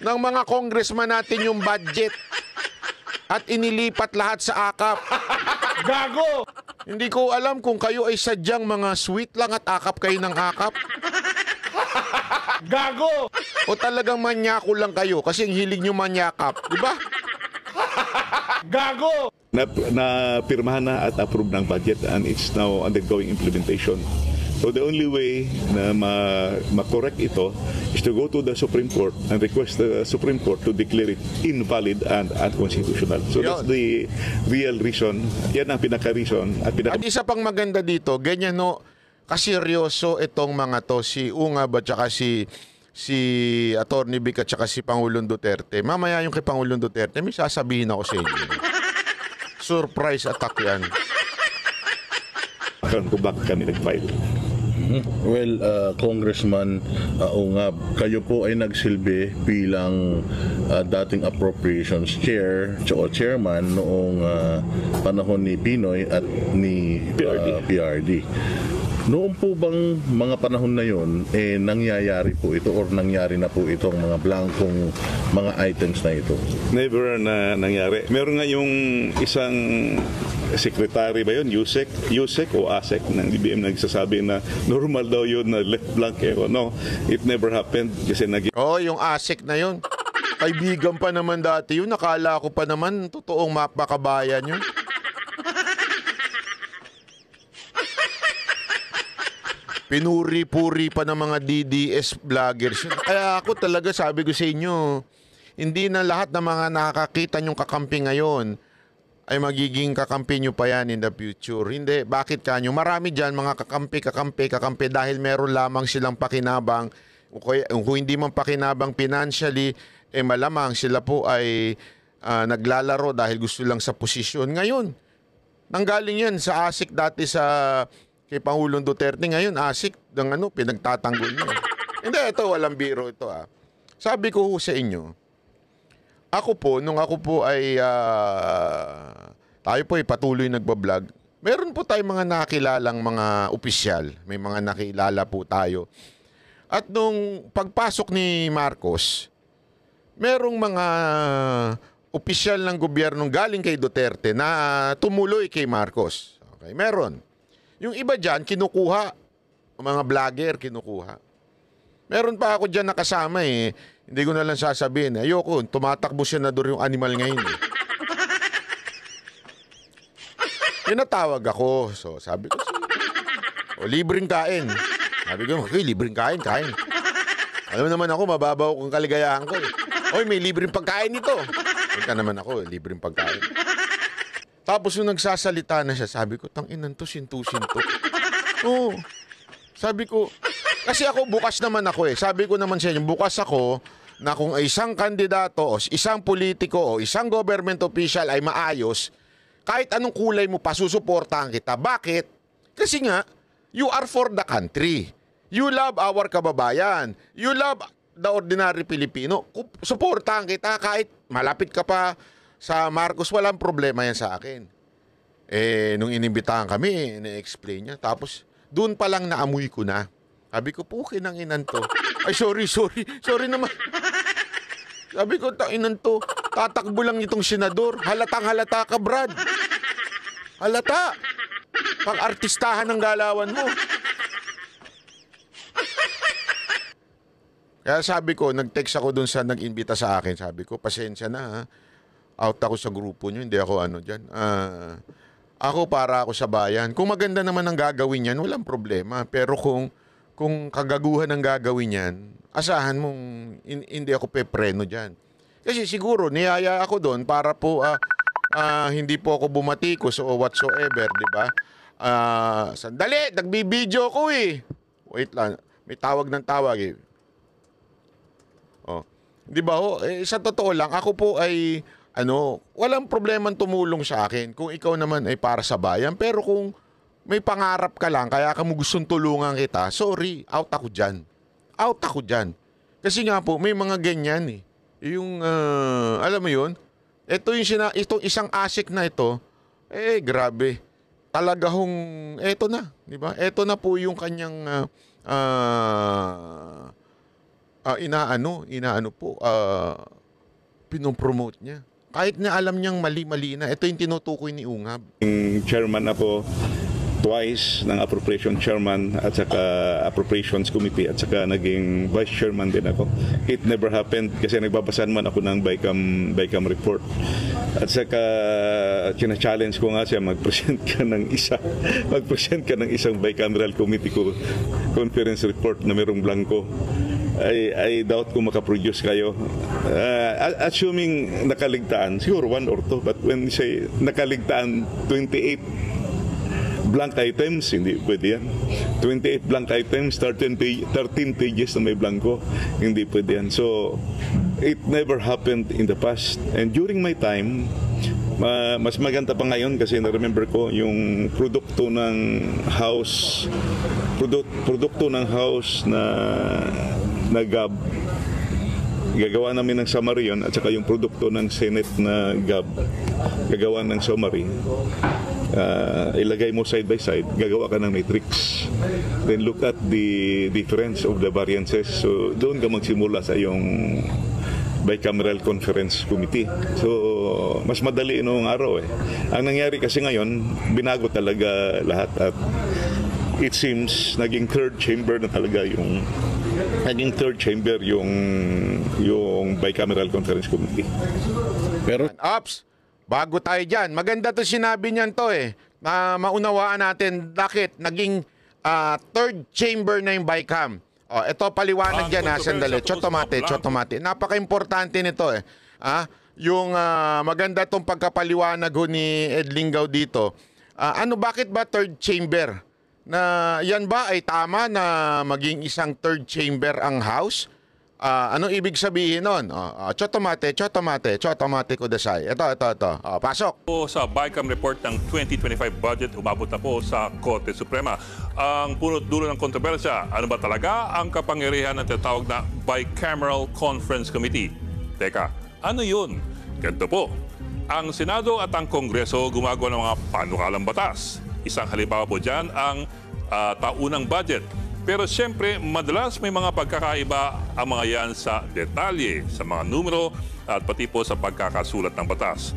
ng mga congressman natin yung budget at inilipat lahat sa akap. Gago! Hindi ko alam kung kayo ay sadyang mga sweet lang at akap kayo ng akap. Gago! O talagang manyako lang kayo kasi ang hilig nyo manyakap. Di ba? Gago! Na pirmahan na at approve ng budget and it's now undergoing implementation. So the only way na ma-correct ito is to go to the Supreme Court and request the Supreme Court to declare it invalid and unconstitutional. So that's the real reason. Yan ang pinaka-reason. At isa pang maganda dito, ganyan kaseryoso itong mga to, si Ungab at saka si Atty. Vic at saka si Pangulong Duterte. Mamaya yung kay Pangulong Duterte, may sasabihin ako sa inyo. Surprise attack yan. Kung bakit kami nag-file. Well, Congressman Ungab, kayo po ay nagsilbi bilang dating appropriations chair o chairman noong panahon ni Pinoy at ni PRD. Noon po bang mga panahon na yon nangyayari po ito or nangyari na po itong mga blankong mga items na ito? Never na nangyari. Meron nga yung isang secretary ba yun, Yusek o ASEC ng DBM nagsasabi na normal daw yun na left blank. No, it never happened kasi yung ASEC na yun. Kaibigan pa naman dati yun. Nakala ko pa naman totoong mapakabayan yun. Pinuri-puri pa ng mga DDS vloggers. Kaya ako talaga sabi ko sa inyo, hindi na lahat ng mga nakakakita nyong kakampi ngayon ay magiging kakampi nyo pa yan in the future. Hindi. Bakit kanyo? Marami dyan mga kakampi dahil meron lamang silang pakinabang. Kung hindi man pakinabang financially, malamang sila po ay naglalaro dahil gusto lang sa posisyon. Ngayon, nanggaling yan sa ASIC dati kay Pangulong Duterte, ngayon ASIC ng pinagtatanggol niya. Hindi, ito walang biro ito Sabi ko sa inyo, nung ako po ay tayo po ay patuloy nagbablog, meron po tayong mga nakilalang mga opisyal. May mga nakilala po tayo. At nung pagpasok ni Marcos, merong mga opisyal ng gobyernong galing kay Duterte na tumuloy kay Marcos. Okay, meron. Yung iba dyan, kinukuha. Mga vlogger, kinukuha. Meron pa ako dyan nakasama Hindi ko na lang sasabihin. Ayoko, tumatakbo senador yung animal ngayon Pinatawag ako. So, sabi ko, libreng kain. Sabi ko, okay, libreng kain. Alam naman ako, mababaw kung kaligayahan ko Oy, may libreng pagkain nito. Punta naman ako, libreng pagkain. Tapos nung nagsasalita na siya, sabi ko, tanginan to, sintu-sinto. Oo. Sabi ko, kasi ako, bukas naman ako Sabi ko naman sa inyo, bukas ako na kung isang kandidato o isang politiko o isang government official ay maayos, kahit anong kulay mo pa, susuportahan kita. Bakit? Kasi nga, you are for the country. You love our kababayan. You love the ordinary Pilipino. Suportahan kita kahit malapit ka pa sa Marcos, walang problema yan sa akin. Nung inimbitahan kami, na-explain niya. Tapos, doon pa lang naamoy ko na. Sabi ko, pukin ang inan to. Ay, sorry naman. Sabi ko, inan to. Tatakbo lang itong senador. Halata ka, Brad. Halata. Pang-artistahan ng galawan mo. Kaya sabi ko, nag-text ako doon sa nag-imbita sa akin. Sabi ko, pasensya na out ako sa grupo nyo, hindi ako dyan. Ako para ako sa bayan. Kung maganda naman ang gagawin yan, walang problema. Pero kung kung kagaguhan ang gagawin yan, asahan mong hindi ako pepreno dyan. Kasi siguro niyaya ako doon para po hindi po ako bumatikos o whatsoever, di ba? Sandali, nagbibideo ko eh. Wait lang, may tawag ng tawag eh. Oh. Di ba ho? Sa totoo lang, ako po ay walang problemang tumulong sa akin kung ikaw naman ay para sa bayan. Pero kung may pangarap ka lang, kaya ka mo gustong tulungan kita, sorry, out ako dyan. Out ako dyan. Kasi nga po, may mga ganyan eh. Yung, alam mo yun, itong isang asik na ito, grabe. Talaga hong, eto na, di ba? Eto na po yung kanyang, pinopromote niya. Kahit na alam niyang mali-mali na, ito yung tinutukoy ni Ungab. Chairman ako twice ng appropriation chairman at saka appropriations committee at saka naging vice chairman din ako. It never happened kasi nagbabasan man ako ng BICAM report. At saka challenge ko nga siya mag-present ka ng isang bicameral committee conference report na mayroong blanco. I doubt kung makaproduce kayo. Assuming nakaligtaan, siguro 1 or 2, but when you say nakaligtaan 28 blank items, hindi pwede yan. 28 blank items, 13 pages na may blanco, hindi pwede yan. So, it never happened in the past. And during my time, mas maganda pa ngayon kasi na-remember ko yung produkto ng house na GAB. Gagawa namin ng summary yun at saka yung produkto ng Senate na GAB. Gagawa ng summary. Ilagay mo side by side, gagawa ka ng matrix. Then look at the difference of the variances. So doon ka magsimula sa yung bicameral conference committee. So mas madali noong araw eh. Ang nangyari kasi ngayon, binago talaga lahat at it seems naging third chamber yung bicameral conference committee. Pero Ops, bago tayo dyan, maganda to sinabi niyan to eh. Maunawaan natin bakit naging third chamber na yung BICAM. Ito paliwanag dyan ha, sandali. Chotomate. Napaka-importante nito eh. Yung maganda tong pagkapaliwanag ni Ed Lingaw dito. Bakit ba third chamber? Na yan ba ay tama na maging isang third chamber ang House? Anong ibig sabihin nun? Chotomate ko dasay. Ito. Pasok. Sa BICAM report ng 2025 budget, umabot na po sa Korte Suprema. Ang punot dulo ng kontrobersya, ano ba talaga ang kapangyarihan ng tinatawag na Bicameral Conference Committee? Teka, ano yun? Ganito po. Ang Senado at ang Kongreso gumagawa ng mga panukalang batas. Isang halimbawa po dyan ang taunang budget. Pero siyempre, madalas may mga pagkakaiba ang mga yan sa detalye, sa mga numero at pati po sa pagkakasulat ng batas.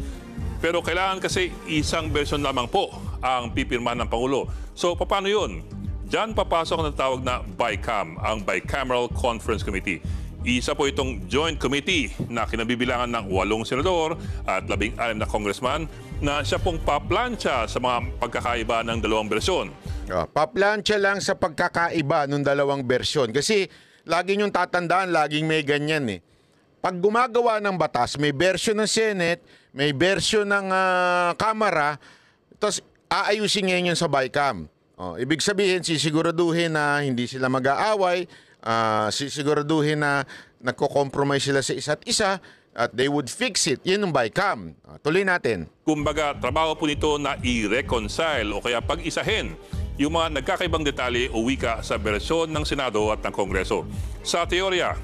Pero kailangan kasi isang version lamang po ang pipirmahan ng Pangulo. So, paano yun? Diyan papasok ang tawag na BICAM, ang Bicameral Conference Committee. Isa po itong joint committee na kinabibilangan ng 8 senador at 16 na congressman na siya pong paplansya sa mga pagkakaiba ng dalawang bersyon. Paplansya lang sa pagkakaiba ng dalawang bersyon. Kasi lagi niyong tatandaan, laging may ganyan eh. Pag gumagawa ng batas, may bersyon ng Senate, may bersyon ng Kamara, tapos aayusin ngayon yun sa BICAM. Ibig sabihin, sisiguraduhin na hindi sila mag-aaway, sisiguraduhin na nagko-compromise sila sa isa't isa at they would fix it. Yun ang BICAM. Tuloy natin. Kumbaga, trabaho po nito na i-reconcile o kaya pag-isahin yung mga nagkakaibang detalye o wika sa bersyon ng Senado at ng Kongreso. Sa teorya,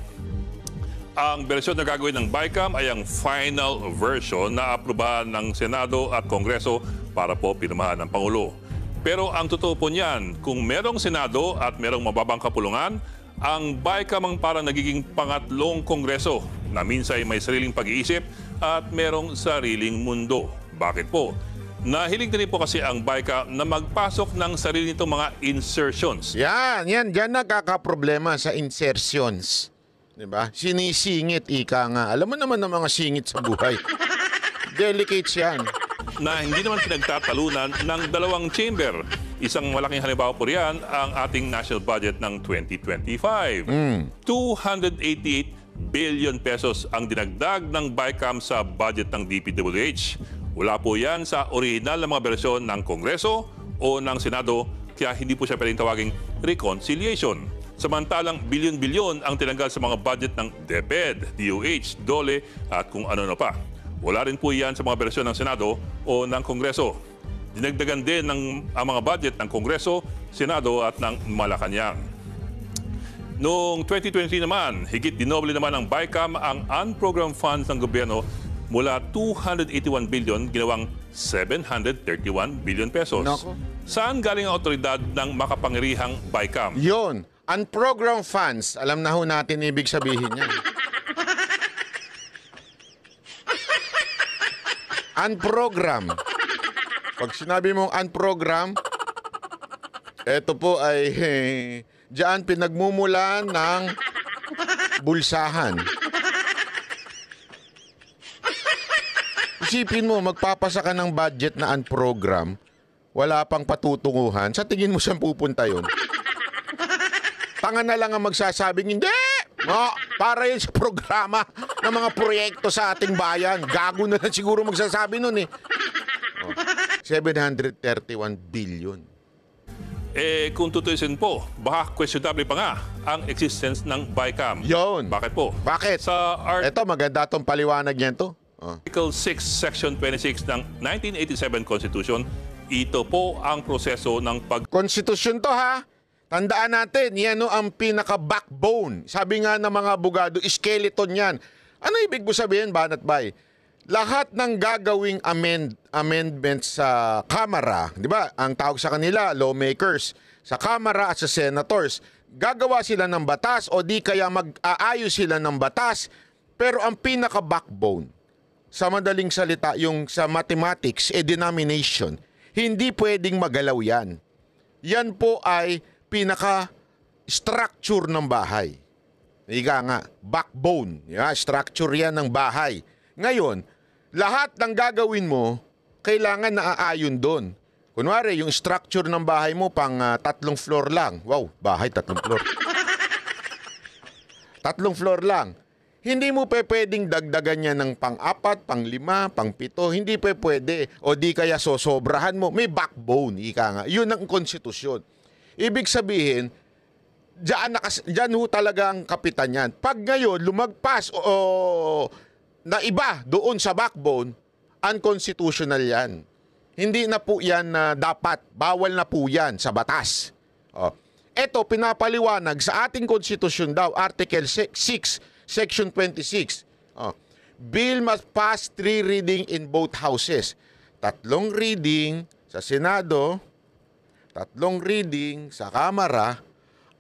ang bersyon na gagawin ng BICAM ay ang final version na aprubahan ng Senado at Kongreso para po pirmahan ng Pangulo. Pero ang totoo po niyan, kung merong Senado at merong mababang kapulungan, ang BICAM ang parang nagiging pangatlong Kongreso na minsan ay may sariling pag-iisip at merong sariling mundo. Bakit po? Nahilig na rin po kasi ang BICAM na magpasok ng sarili nitong mga insertions. Yan nakakaproblema sa insertions. Diba? Sinisingit, ika nga. Alam mo naman ng mga singit sa buhay. Delicates yan. Na hindi naman pinagtatalunan ng dalawang chamber. Isang malaking halimbawa po riyan ang ating national budget ng 2025. 288 billion pesos ang dinagdag ng BICAM sa budget ng DPWH. Wala po yan sa orihinal na mga bersyon ng Kongreso o ng Senado, kaya hindi po siya pwedeng tawaging reconciliation. Samantalang bilyon-bilyon ang tinanggal sa mga budget ng DepEd, DOH, DOLE at kung ano na pa. Wala rin po yan sa mga bersyon ng Senado o ng Kongreso. Dinagdagan din ang mga budget ng Kongreso, Senado at ng Malacanang. Noong 2023 naman, higit dinoble naman ng BICAM ang unprogrammed funds ng gobyerno mula 281 billion ginawang 731 billion pesos. Nako. Saan galing ang otoridad ng makapangyarihang BICAM? Yun, unprogrammed funds. Alam na ho natin ibig sabihin yan. Unprogrammed. Pag sinabi mong unprogram, ito po ay diyan pinagmumulan ng bulsahan. Isipin mo, magpapasa ka ng budget na unprogram, wala pang patutunguhan, sa tingin mo saan pupunta yun? Tanga na lang ang magsasabing, hindi! Para yun sa programa ng mga proyekto sa ating bayan. Gago na lang siguro magsasabi nun eh. 731 billion. Kung tutusin po, baka questionable pa nga ang existence ng BICAM. Yun. Bakit po? Bakit? Sa Ito, maganda itong paliwanag niyan to. Article 6, Section 26 ng 1987 Constitution, ito po ang proseso ng Konstitusyon to ha. Tandaan natin, yan ang pinaka-backbone. Sabi nga ng mga abogado, skeleton yan. Ano ibig mo sabihin, Banat Bay? Lahat ng gagawing amendments sa Kamara, di ba? Ang tawag sa kanila, lawmakers, sa Kamara at sa senators, gagawa sila ng batas o di kaya mag-aayos sila ng batas. Pero ang pinaka-backbone, sa madaling salita, yung sa mathematics, denomination, hindi pwedeng magalaw yan. Yan po ay pinaka-structure ng bahay. Ika nga, backbone, structure yan ng bahay. Ngayon, lahat ng gagawin mo, kailangan naaayon doon. Kunwari, yung structure ng bahay mo pang 3 floor lang. Wow, bahay 3 floor. 3 floor lang. Hindi mo pwedeng dagdagan niya ng pang-4, pang-5, pang-7. Hindi pwede. O di kaya sosobrahan mo. May backbone, ika nga. Yun ang konstitusyon. Ibig sabihin, diyan ho talaga ang kapitan yan. Pag ngayon, lumagpas na iba doon sa backbone, unconstitutional yan. Hindi na po yan na dapat, bawal na po yan sa batas. Ito, pinapaliwanag sa ating konstitusyon daw, Article 6, Section 26. Bill must pass 3 reading in both houses. 3 reading sa Senado, 3 reading sa Kamara.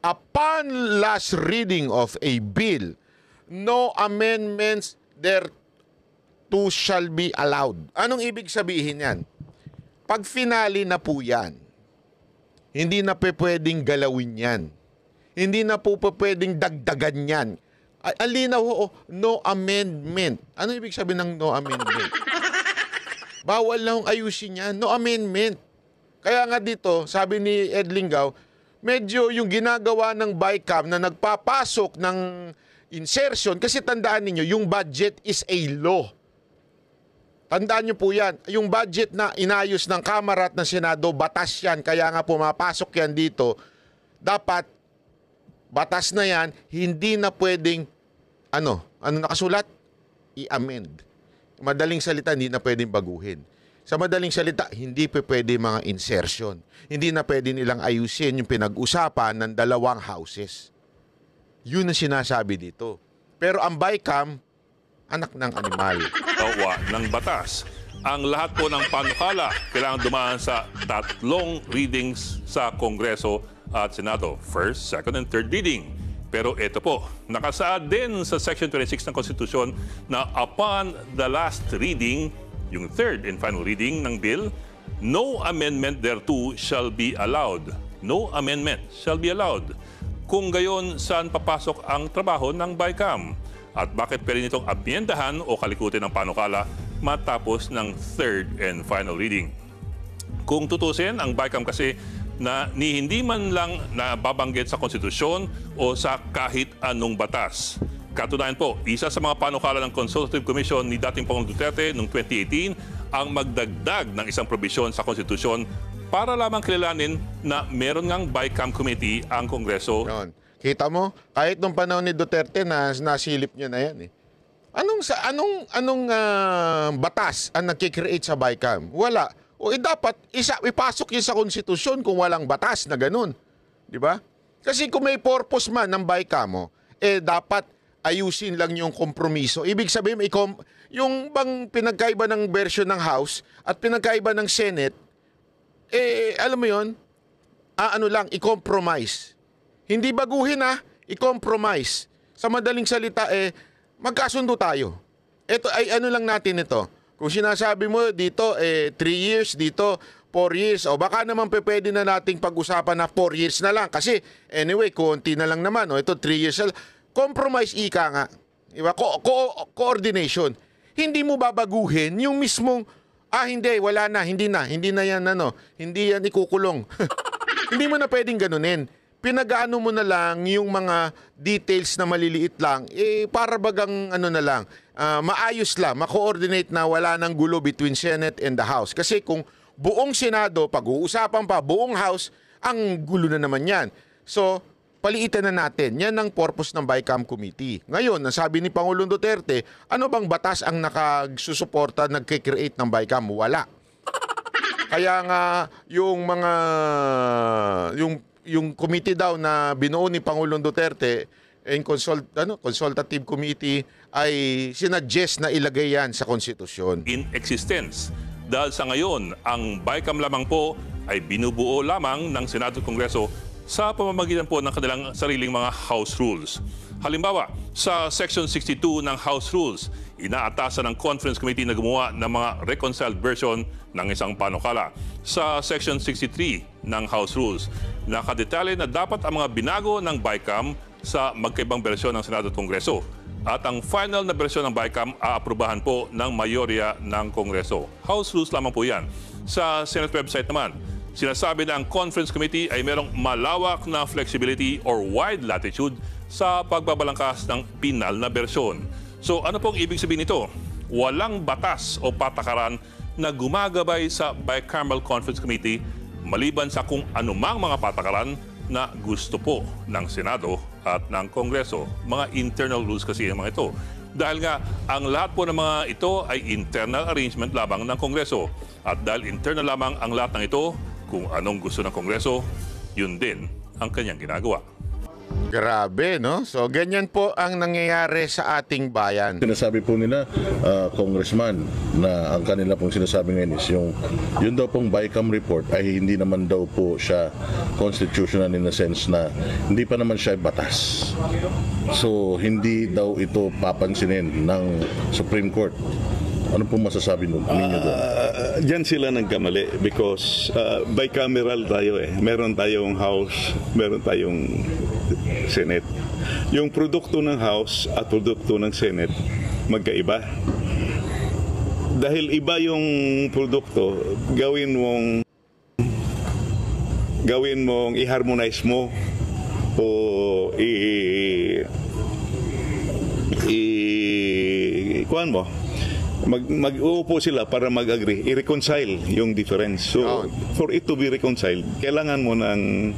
Upon last reading of a bill, no amendments thereto shall be allowed. Anong ibig sabihin yan? Pag finale na po yan, hindi na pwedeng galawin yan. Hindi na po pwedeng dagdagan yan. Alinaw ho, no amendment. Ano ibig sabihin ng no amendment? Bawal na hong ayusin yan. No amendment. Kaya nga dito, sabi ni Ed Lingaw, medyo yung ginagawa ng BICAM na nagpapasok ng insertion, kasi tandaan niyo yung budget is a law. Tandaan niyo po yan. Yung budget na inayos ng Kamara at ng Senado, batas yan. Kaya nga pumapasok yan dito. Dapat, batas na yan, hindi na pwedeng, ano nakasulat? I-amend. Madaling salita, hindi na pwedeng baguhin. Sa madaling salita, hindi pwede mga insertion. Hindi na pwede nilang ayusin yung pinag-usapan ng 2 houses. Yun ang sinasabi dito. Pero ang BICAM, anak ng animal. Tawa ng batas. Ang lahat po ng panukala kailangan dumaan sa 3 readings sa Kongreso at Senado. First, second, and third reading. Pero ito po, nakasaad din sa Section 26 ng Konstitusyon na upon the last reading, yung third and final reading ng bill, no amendment thereto shall be allowed. No amendment shall be allowed. Kung gayon, saan papasok ang trabaho ng BICAM? At bakit pwede nitong amyendahan o kalikutin ng panukala matapos ng third and final reading? Kung tutusin, ang BICAM kasi na ni hindi man lang nababanggit sa konstitusyon o sa kahit anong batas. Katunayan po, isa sa mga panukala ng Consultative Commission ni dating Pangulong Duterte noong 2018 ang magdagdag ng isang probisyon sa konstitusyon para lamang kilalanin na meron ngang BICAM committee ang Kongreso. Yun. Kita mo, kahit nung panahon ni Duterte nasilip niya na yan eh. Anong batas ang nagki-create sa BICAM? Wala. O dapat ipasok yun sa konstitusyon kung walang batas na ganun. Di ba? Kasi kung may purpose man ng BICAM mo, dapat ayusin lang yung kompromiso. Ibig sabihin, yung bang pinagkaiba ng version ng House at pinagkaiba ng Senate, alam mo yun, i-compromise. Hindi baguhin i-compromise. Sa madaling salita, magkasundo tayo. Ito ay ano lang natin ito. Kung sinasabi mo dito, 3 years, dito, 4 years, o baka naman pwede na nating pag-usapan na 4 years na lang. Kasi anyway, konti na lang naman. Ito 3 years na lang. Compromise ika nga. Diba? Coordination. Hindi mo babaguhin yung mismong, hindi, wala na, hindi na yan, hindi yan ikukulong. Hindi mo na pwedeng ganunin. Pinag-ano mo na lang yung mga details na maliliit lang, para bagang maayos lang, ma-coordinate na wala nang gulo between Senate and the House. Kasi kung buong Senado, pag-uusapan pa, buong House, ang gulo na naman yan. So, paliitan na natin. Yan ang purpose ng BICAM Committee. Ngayon, nasabi ni Pangulong Duterte, ano bang batas ang nakasusuporta, nagkikreate ng BICAM? Wala. Kaya nga, yung committee daw na binuo ni Pangulong Duterte, consultative committee, ay sinuggest na ilagay yan sa konstitusyon. In existence. Dahil sa ngayon, ang BICAM lamang po ay binubuo lamang ng Senado at Kongreso sa pamamagitan po ng kanilang sariling mga House Rules. Halimbawa, sa Section 62 ng House Rules, inaatasan ng Conference Committee na gumawa ng mga reconciled version ng isang panukala. Sa Section 63 ng House Rules, nakadetalye na dapat ang mga binago ng BICAM sa magkaibang bersyon ng Senado at Kongreso. At ang final na bersyon ng BICAM aaprubahan po ng mayorya ng Kongreso. House Rules lamang po yan. Sa Senate website naman, sinasabi na ang Conference Committee ay merong malawak na flexibility or wide latitude sa pagbabalangkas ng pinal na bersyon. So ano pong ibig sabihin nito? Walang batas o patakaran na gumagabay sa Bicameral Conference Committee maliban sa kung anumang mga patakaran na gusto po ng Senado at ng Kongreso. Mga internal rules kasi yung mga ito. Dahil nga, ang lahat po ng mga ito ay internal arrangement lamang ng Kongreso. At dahil internal lamang ang lahat ng ito, kung anong gusto ng Kongreso, yun din ang kanyang ginagawa. Grabe, no? So, ganyan po ang nangyayari sa ating bayan. Sinasabi po nila, Congressman, na ang kanila pong sinasabi ngayon is yun daw pong BICAM report ay hindi naman daw po siya constitutional in the sense na hindi pa naman siya batas. So, hindi daw ito papansinin ng Supreme Court. Ano pong masasabi ninyo doon? Diyan sila nagkamali because bicameral tayo Meron tayong House, meron tayong Senate. Yung produkto ng House at produkto ng Senate, magkaiba. Dahil iba yung produkto, gawin mong i-harmonize mo o kuhan mo. Mag-uupo sila para mag-agree, i-reconcile yung difference. So, for it to be reconciled, kailangan mo ng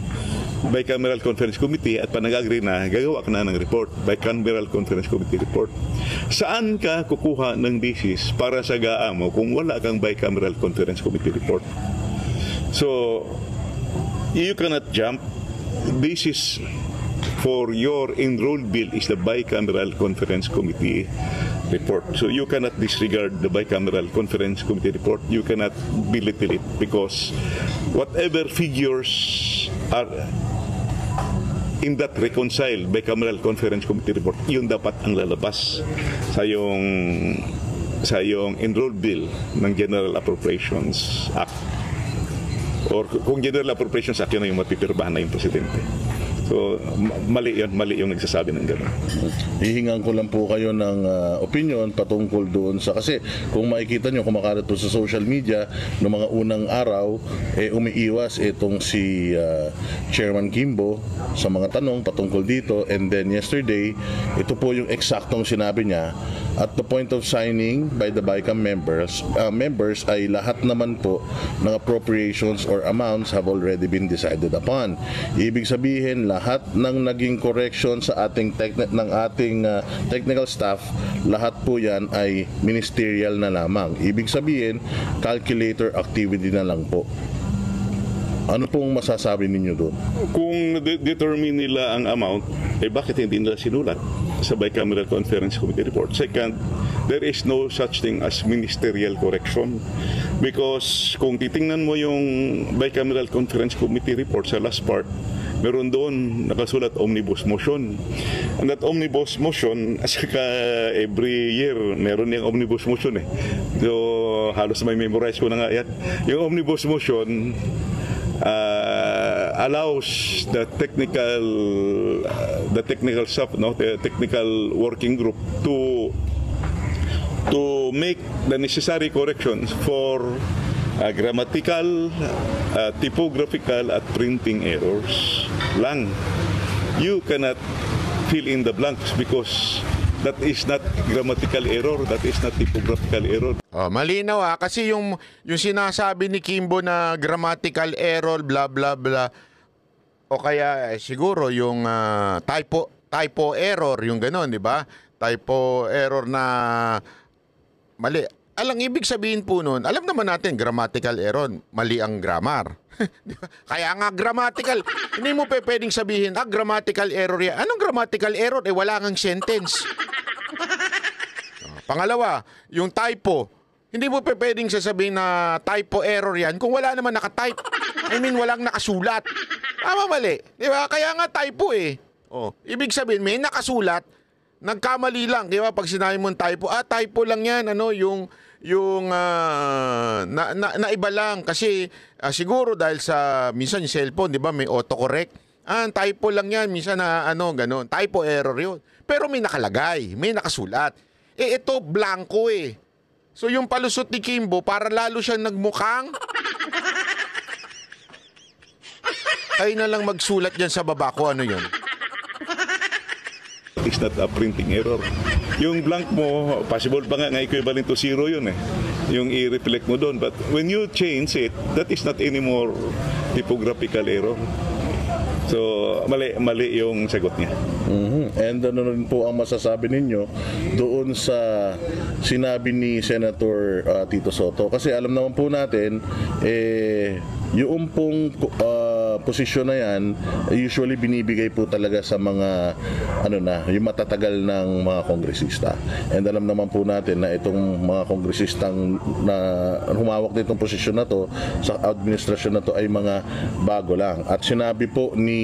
Bicameral Conference Committee at panag-agree na gagawa ka na ng report, Bicameral Conference Committee report. Saan ka kukuha ng basis para sa GAA mo kung wala kang Bicameral Conference Committee report? So, you cannot jump. Basis for your enrolled bill is the Bicameral Conference Committee report. So you cannot disregard the Bicameral Conference Committee report. You cannot belittle it because whatever figures are in that reconciled Bicameral Conference Committee report, yun dapat ang lalabas sa yung enrolled bill ng General Appropriations Act. Or kung General Appropriations Act, yun na yung mapipirbahan na yung Presidente. So, mali yung nagsasabi ng gano'n. Hihingan ko lang po kayo ng opinion patungkol doon sa, kasi kung makikita nyo, kumakalat po sa social media noong mga unang araw, umiiwas itong si Chairman Kimbo sa mga tanong patungkol dito, and then yesterday, ito po yung eksaktong sinabi niya. At the point of signing by the BICAM members ay lahat naman po ng appropriations or amounts have already been decided upon. Ibig sabihin, lahat ng naging correction sa ating technical staff, lahat po yan ay ministerial na lamang. Ibig sabihin, calculator activity na lang po. Ano pong masasabi ninyo doon? Kung determine nila ang amount, bakit hindi nila sinulat sa Bicameral Conference Committee report? Second, there is no such thing as ministerial correction. Because kung titingnan mo yung Bicameral Conference Committee report sa last part, meron doon nakasulat omnibus motion. And that omnibus motion, every year, meron yung omnibus motion eh. So, halos may memorize ko na nga yan. Yung omnibus motion, allows the technical staff, the technical working group to make the necessary corrections for grammatical, typographical at printing errors lang. You cannot fill in the blanks because that is not grammatical error, that is not typographical error. Malinaw kasi yung sinasabi ni Kimbo na grammatical error, bla bla bla, o kaya siguro yung typo error, yung gano'n, di ba? Typo error na mali. Alang ibig sabihin po nun, alam naman natin, grammatical error, mali ang grammar. Kaya nga grammatical, hindi mo pwedeng sabihin, grammatical error yan. Anong grammatical error? Wala ngang sentence. Pangalawa, yung typo, hindi mo pwedeng sasabihin na typo error yan kung wala naman nakatype. I mean, walang nakasulat. Tama, mali. Di ba? Kaya nga typo eh. Ibig sabihin, may nakasulat, nagkamali lang. Di ba? Pag sinabi mong typo, typo lang yan, naiba lang. Kasi siguro dahil sa, minsan yung cellphone, di ba, may autocorrect. Typo lang yan, minsan na ganun. Typo error yun. Pero may nakalagay, may nakasulat. Ito, blanco eh. So yung palusot ni Kimbo, para lalo siyang nagmukhang, ay na lang magsulat dyan sa baba ko, ano yun? It's not a printing error. Yung blank mo, possible pa nga equivalent to zero yun eh. Yung i-reflect mo doon. But when you change it, that is not anymore typographical error. So, mali yung sagot niya. And ano rin po ang masasabi ninyo doon sa sinabi ni Senator Tito Soto? Kasi alam naman po natin, yung pong posisyon na yan, usually binibigay po talaga sa mga yung matatagal ng mga kongresista. And alam naman po natin na itong mga kongresistang na humawak nitong posisyon na to sa administrasyon na to ay mga bago lang. At sinabi po ni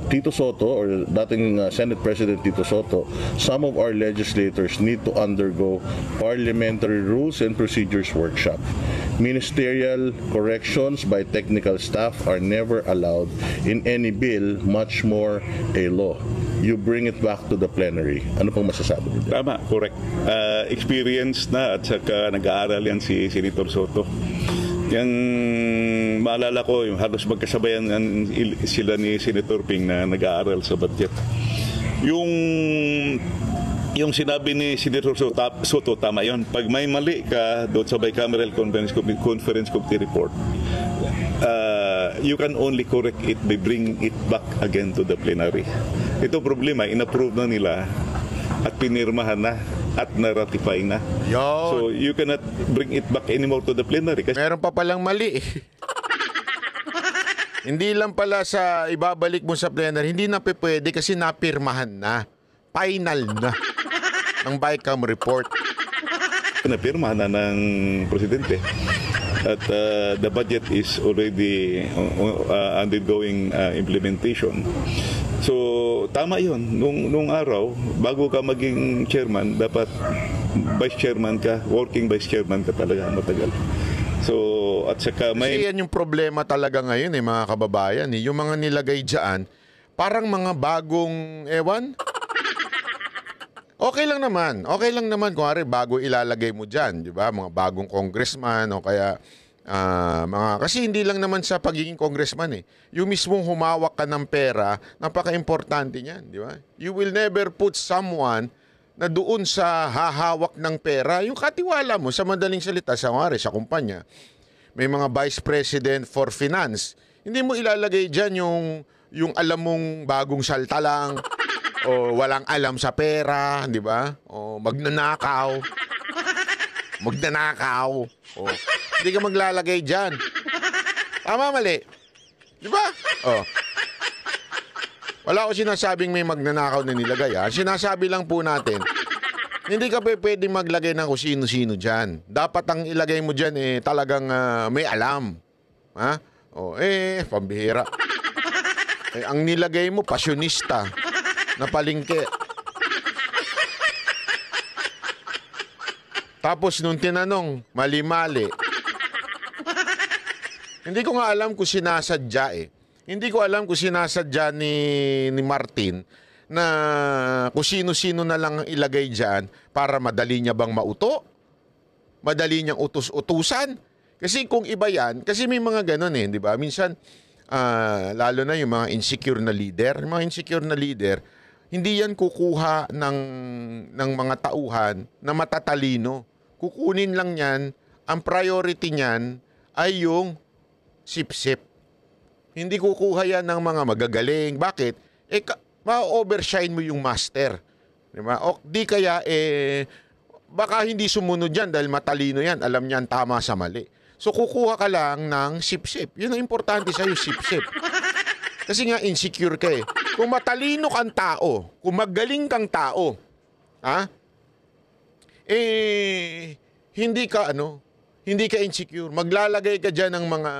Tito Soto or dating Senate President Tito Soto, some of our legislators need to undergo parliamentary rules and procedures workshop. Ministerial corrections by technical staff are never allowed in any bill, much more a law. You bring it back to the plenary. Ano pong masasabi niyo? Tama, correct. Experience na at saka nag-aaral yan si Senator Soto. Yung maalala ko, yung halos magkasabayan sila ni Senator Ping na nag-aaral sa budget. Yung sinabi ni Senator Soto, tama yun. Pag may mali ka doon sa Bicameral Conference Committee report, you can only correct it by bringing it back again to the plenary. Ito problema, inapprove na nila at pinirmahan na at na-ratify na. Yon. So you cannot bring it back anymore to the plenary. Kasi Meron pa palang mali. Hindi lang pala sa ibabalik mo sa plenary, hindi na pwede kasi napirmahan na. Final na ng BICAM report. napirmahan na ng presidente. At the budget is already undergoing implementation. So, tama yun. Nung araw, bago ka maging chairman, dapat vice chairman ka, working vice chairman ka talaga matagal. So, at saka may... Kasi yan yung problema talaga ngayon mga kababayan. Yung mga nilagay dyan, parang mga bagong, okay lang naman. Okay lang naman kung bago ilalagay mo dyan, di ba? Mga bagong congressman o kaya kasi hindi lang naman sa pagiging congressman Yung mismong humawak ka ng pera, napaka-importante niyan, di ba? You will never put someone na doon sa hahawak ng pera, yung katiwala mo sa madaling salita sa kumpanya. May mga vice president for finance. Hindi mo ilalagay diyan yung alam mong bagong salta lang o walang alam sa pera, di ba? O magnanakaw. O hindi ka maglalagay diyan. Tama, mali. Di ba? Wala ko sinasabing may magnanakaw na nilagay. Sinasabi lang po natin, hindi ka pwedeng maglagay ng kung sino-sino dyan. Dapat ang ilagay mo dyan talagang may alam. Pambihira. Ang nilagay mo, pasyonista na palengke. Tapos nung tinanong, mali-mali. Hindi ko nga alam kung sinasadya Hindi ko alam kung sinasadya ni Martin na kung sino-sino na lang ang ilagay dyan para madali niya bang mauto? Madali niyang utus-utusan? Kasi kung iba yan, kasi may mga ganun di ba? Minsan, lalo na yung mga insecure na leader. Yung mga insecure na leader, hindi yan kukuha ng mga tauhan na matatalino. Kukunin lang yan, ang priority niyan ay yung sip-sip. Hindi kukuha yan ng mga magagaling. Bakit? Ma-overshine mo yung master. Diba? O di kaya, baka hindi sumunod yan dahil matalino yan. Alam niyan tama sa mali. So, kukuha ka lang ng sip-sip. Yun ang importante sa'yo, sip-sip. Kasi nga, insecure ka Kung matalino kang tao, kung magaling kang tao, hindi ka insecure. Maglalagay ka dyan ng mga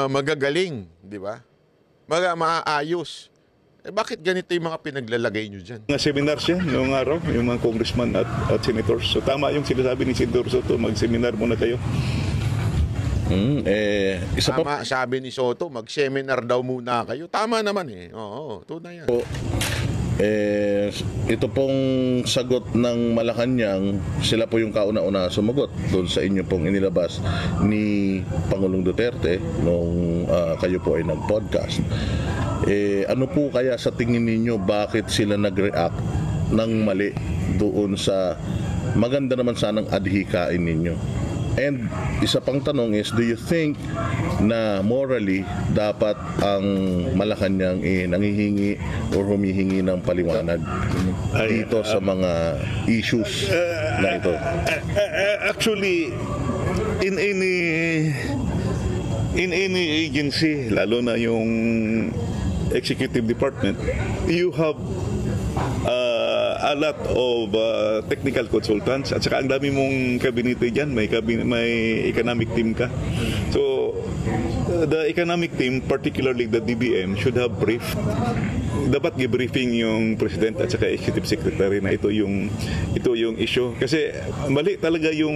magagaling, di ba? Maayos. Bakit ganito yung mga pinaglalagay nyo dyan? Mga seminars yan noong araw, yung mga congressman at senators. So tama yung sinasabi ni Senador Soto, mag-seminar muna kayo. Tama, sabi ni Soto, mag-seminar daw muna kayo. Tama naman Oo, tunay yan. Ito pong sagot ng Malacanang, sila po yung kauna-una sumagot doon sa inyo pong inilabas ni Pangulong Duterte nung kayo po ay nag-podcast. Ano po kaya sa tingin ninyo bakit sila nag-react ng mali doon sa maganda naman sanang adhikain ninyo? And isa pang tanong is, do you think na morally dapat ang Malacanang nangihingi or humihingi ng paliwanag dito sa mga issues na ito? Actually, in any agency, lalo na yung executive department, you have a lot of technical consultants at saka ang dami mong kabinete dyan, may economic team ka. So the economic team, particularly the DBM, should have briefed. Dapat i-briefing yung president at saka executive secretary na ito yung issue. Kasi mali talaga yung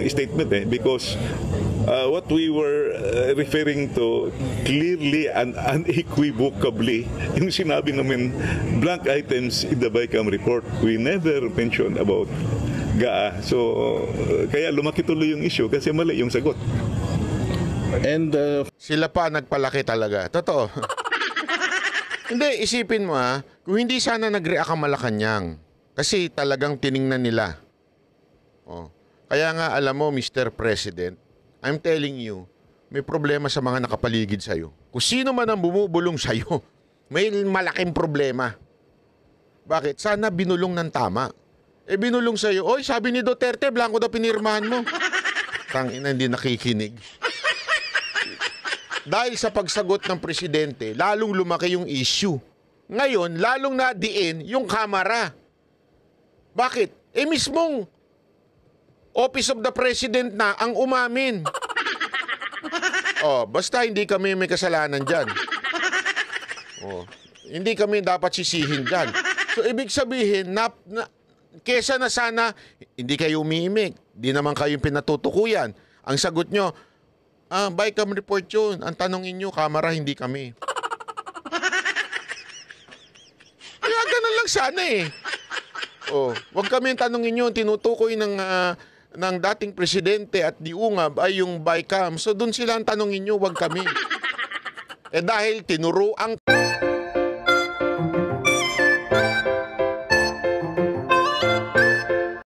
statement because what we were referring to clearly and unequivocally, yung sinabi namin blank items in the BICAM report. We never mentioned about GAA. So kaya lumaki tuloy yung issue kasi mali yung sagot. And sila pa nagpalaki talaga. Totoo. Hindi, isipin mo kung hindi sana nag-react ang Malacanang. Kasi talagang tiningnan nila. Kaya nga alam mo, Mr. President, I'm telling you, may problema sa mga nakapaligid sa'yo. Kung sino man ang bumubulong sa'yo, may malaking problema. Bakit? Sana binulong ng tama. Binulong sa'yo, oy, sabi ni Duterte, blanco daw pinirmahan mo. Tangina, hindi nakikinig. Dahil sa pagsagot ng presidente, lalong lumaki yung issue. Ngayon, lalong nadiin yung kamera. Bakit? Mismong Office of the President na ang umamin. Basta hindi kami may kasalanan dyan. Hindi kami dapat sisihin dyan. So, ibig sabihin, kesa na sana, hindi kayo umiimik. Di naman kayong pinatutukuyan. Ang sagot nyo, Bycam report yun. Ang tanongin nyo, kamera, hindi kami. Kaya ganun lang sana eh. Wag kami yung tanongin nyo, tinutukoy ng dating presidente at diungab ay yung bycam. So doon sila ang tanongin nyo, wag kami. Dahil tinuruan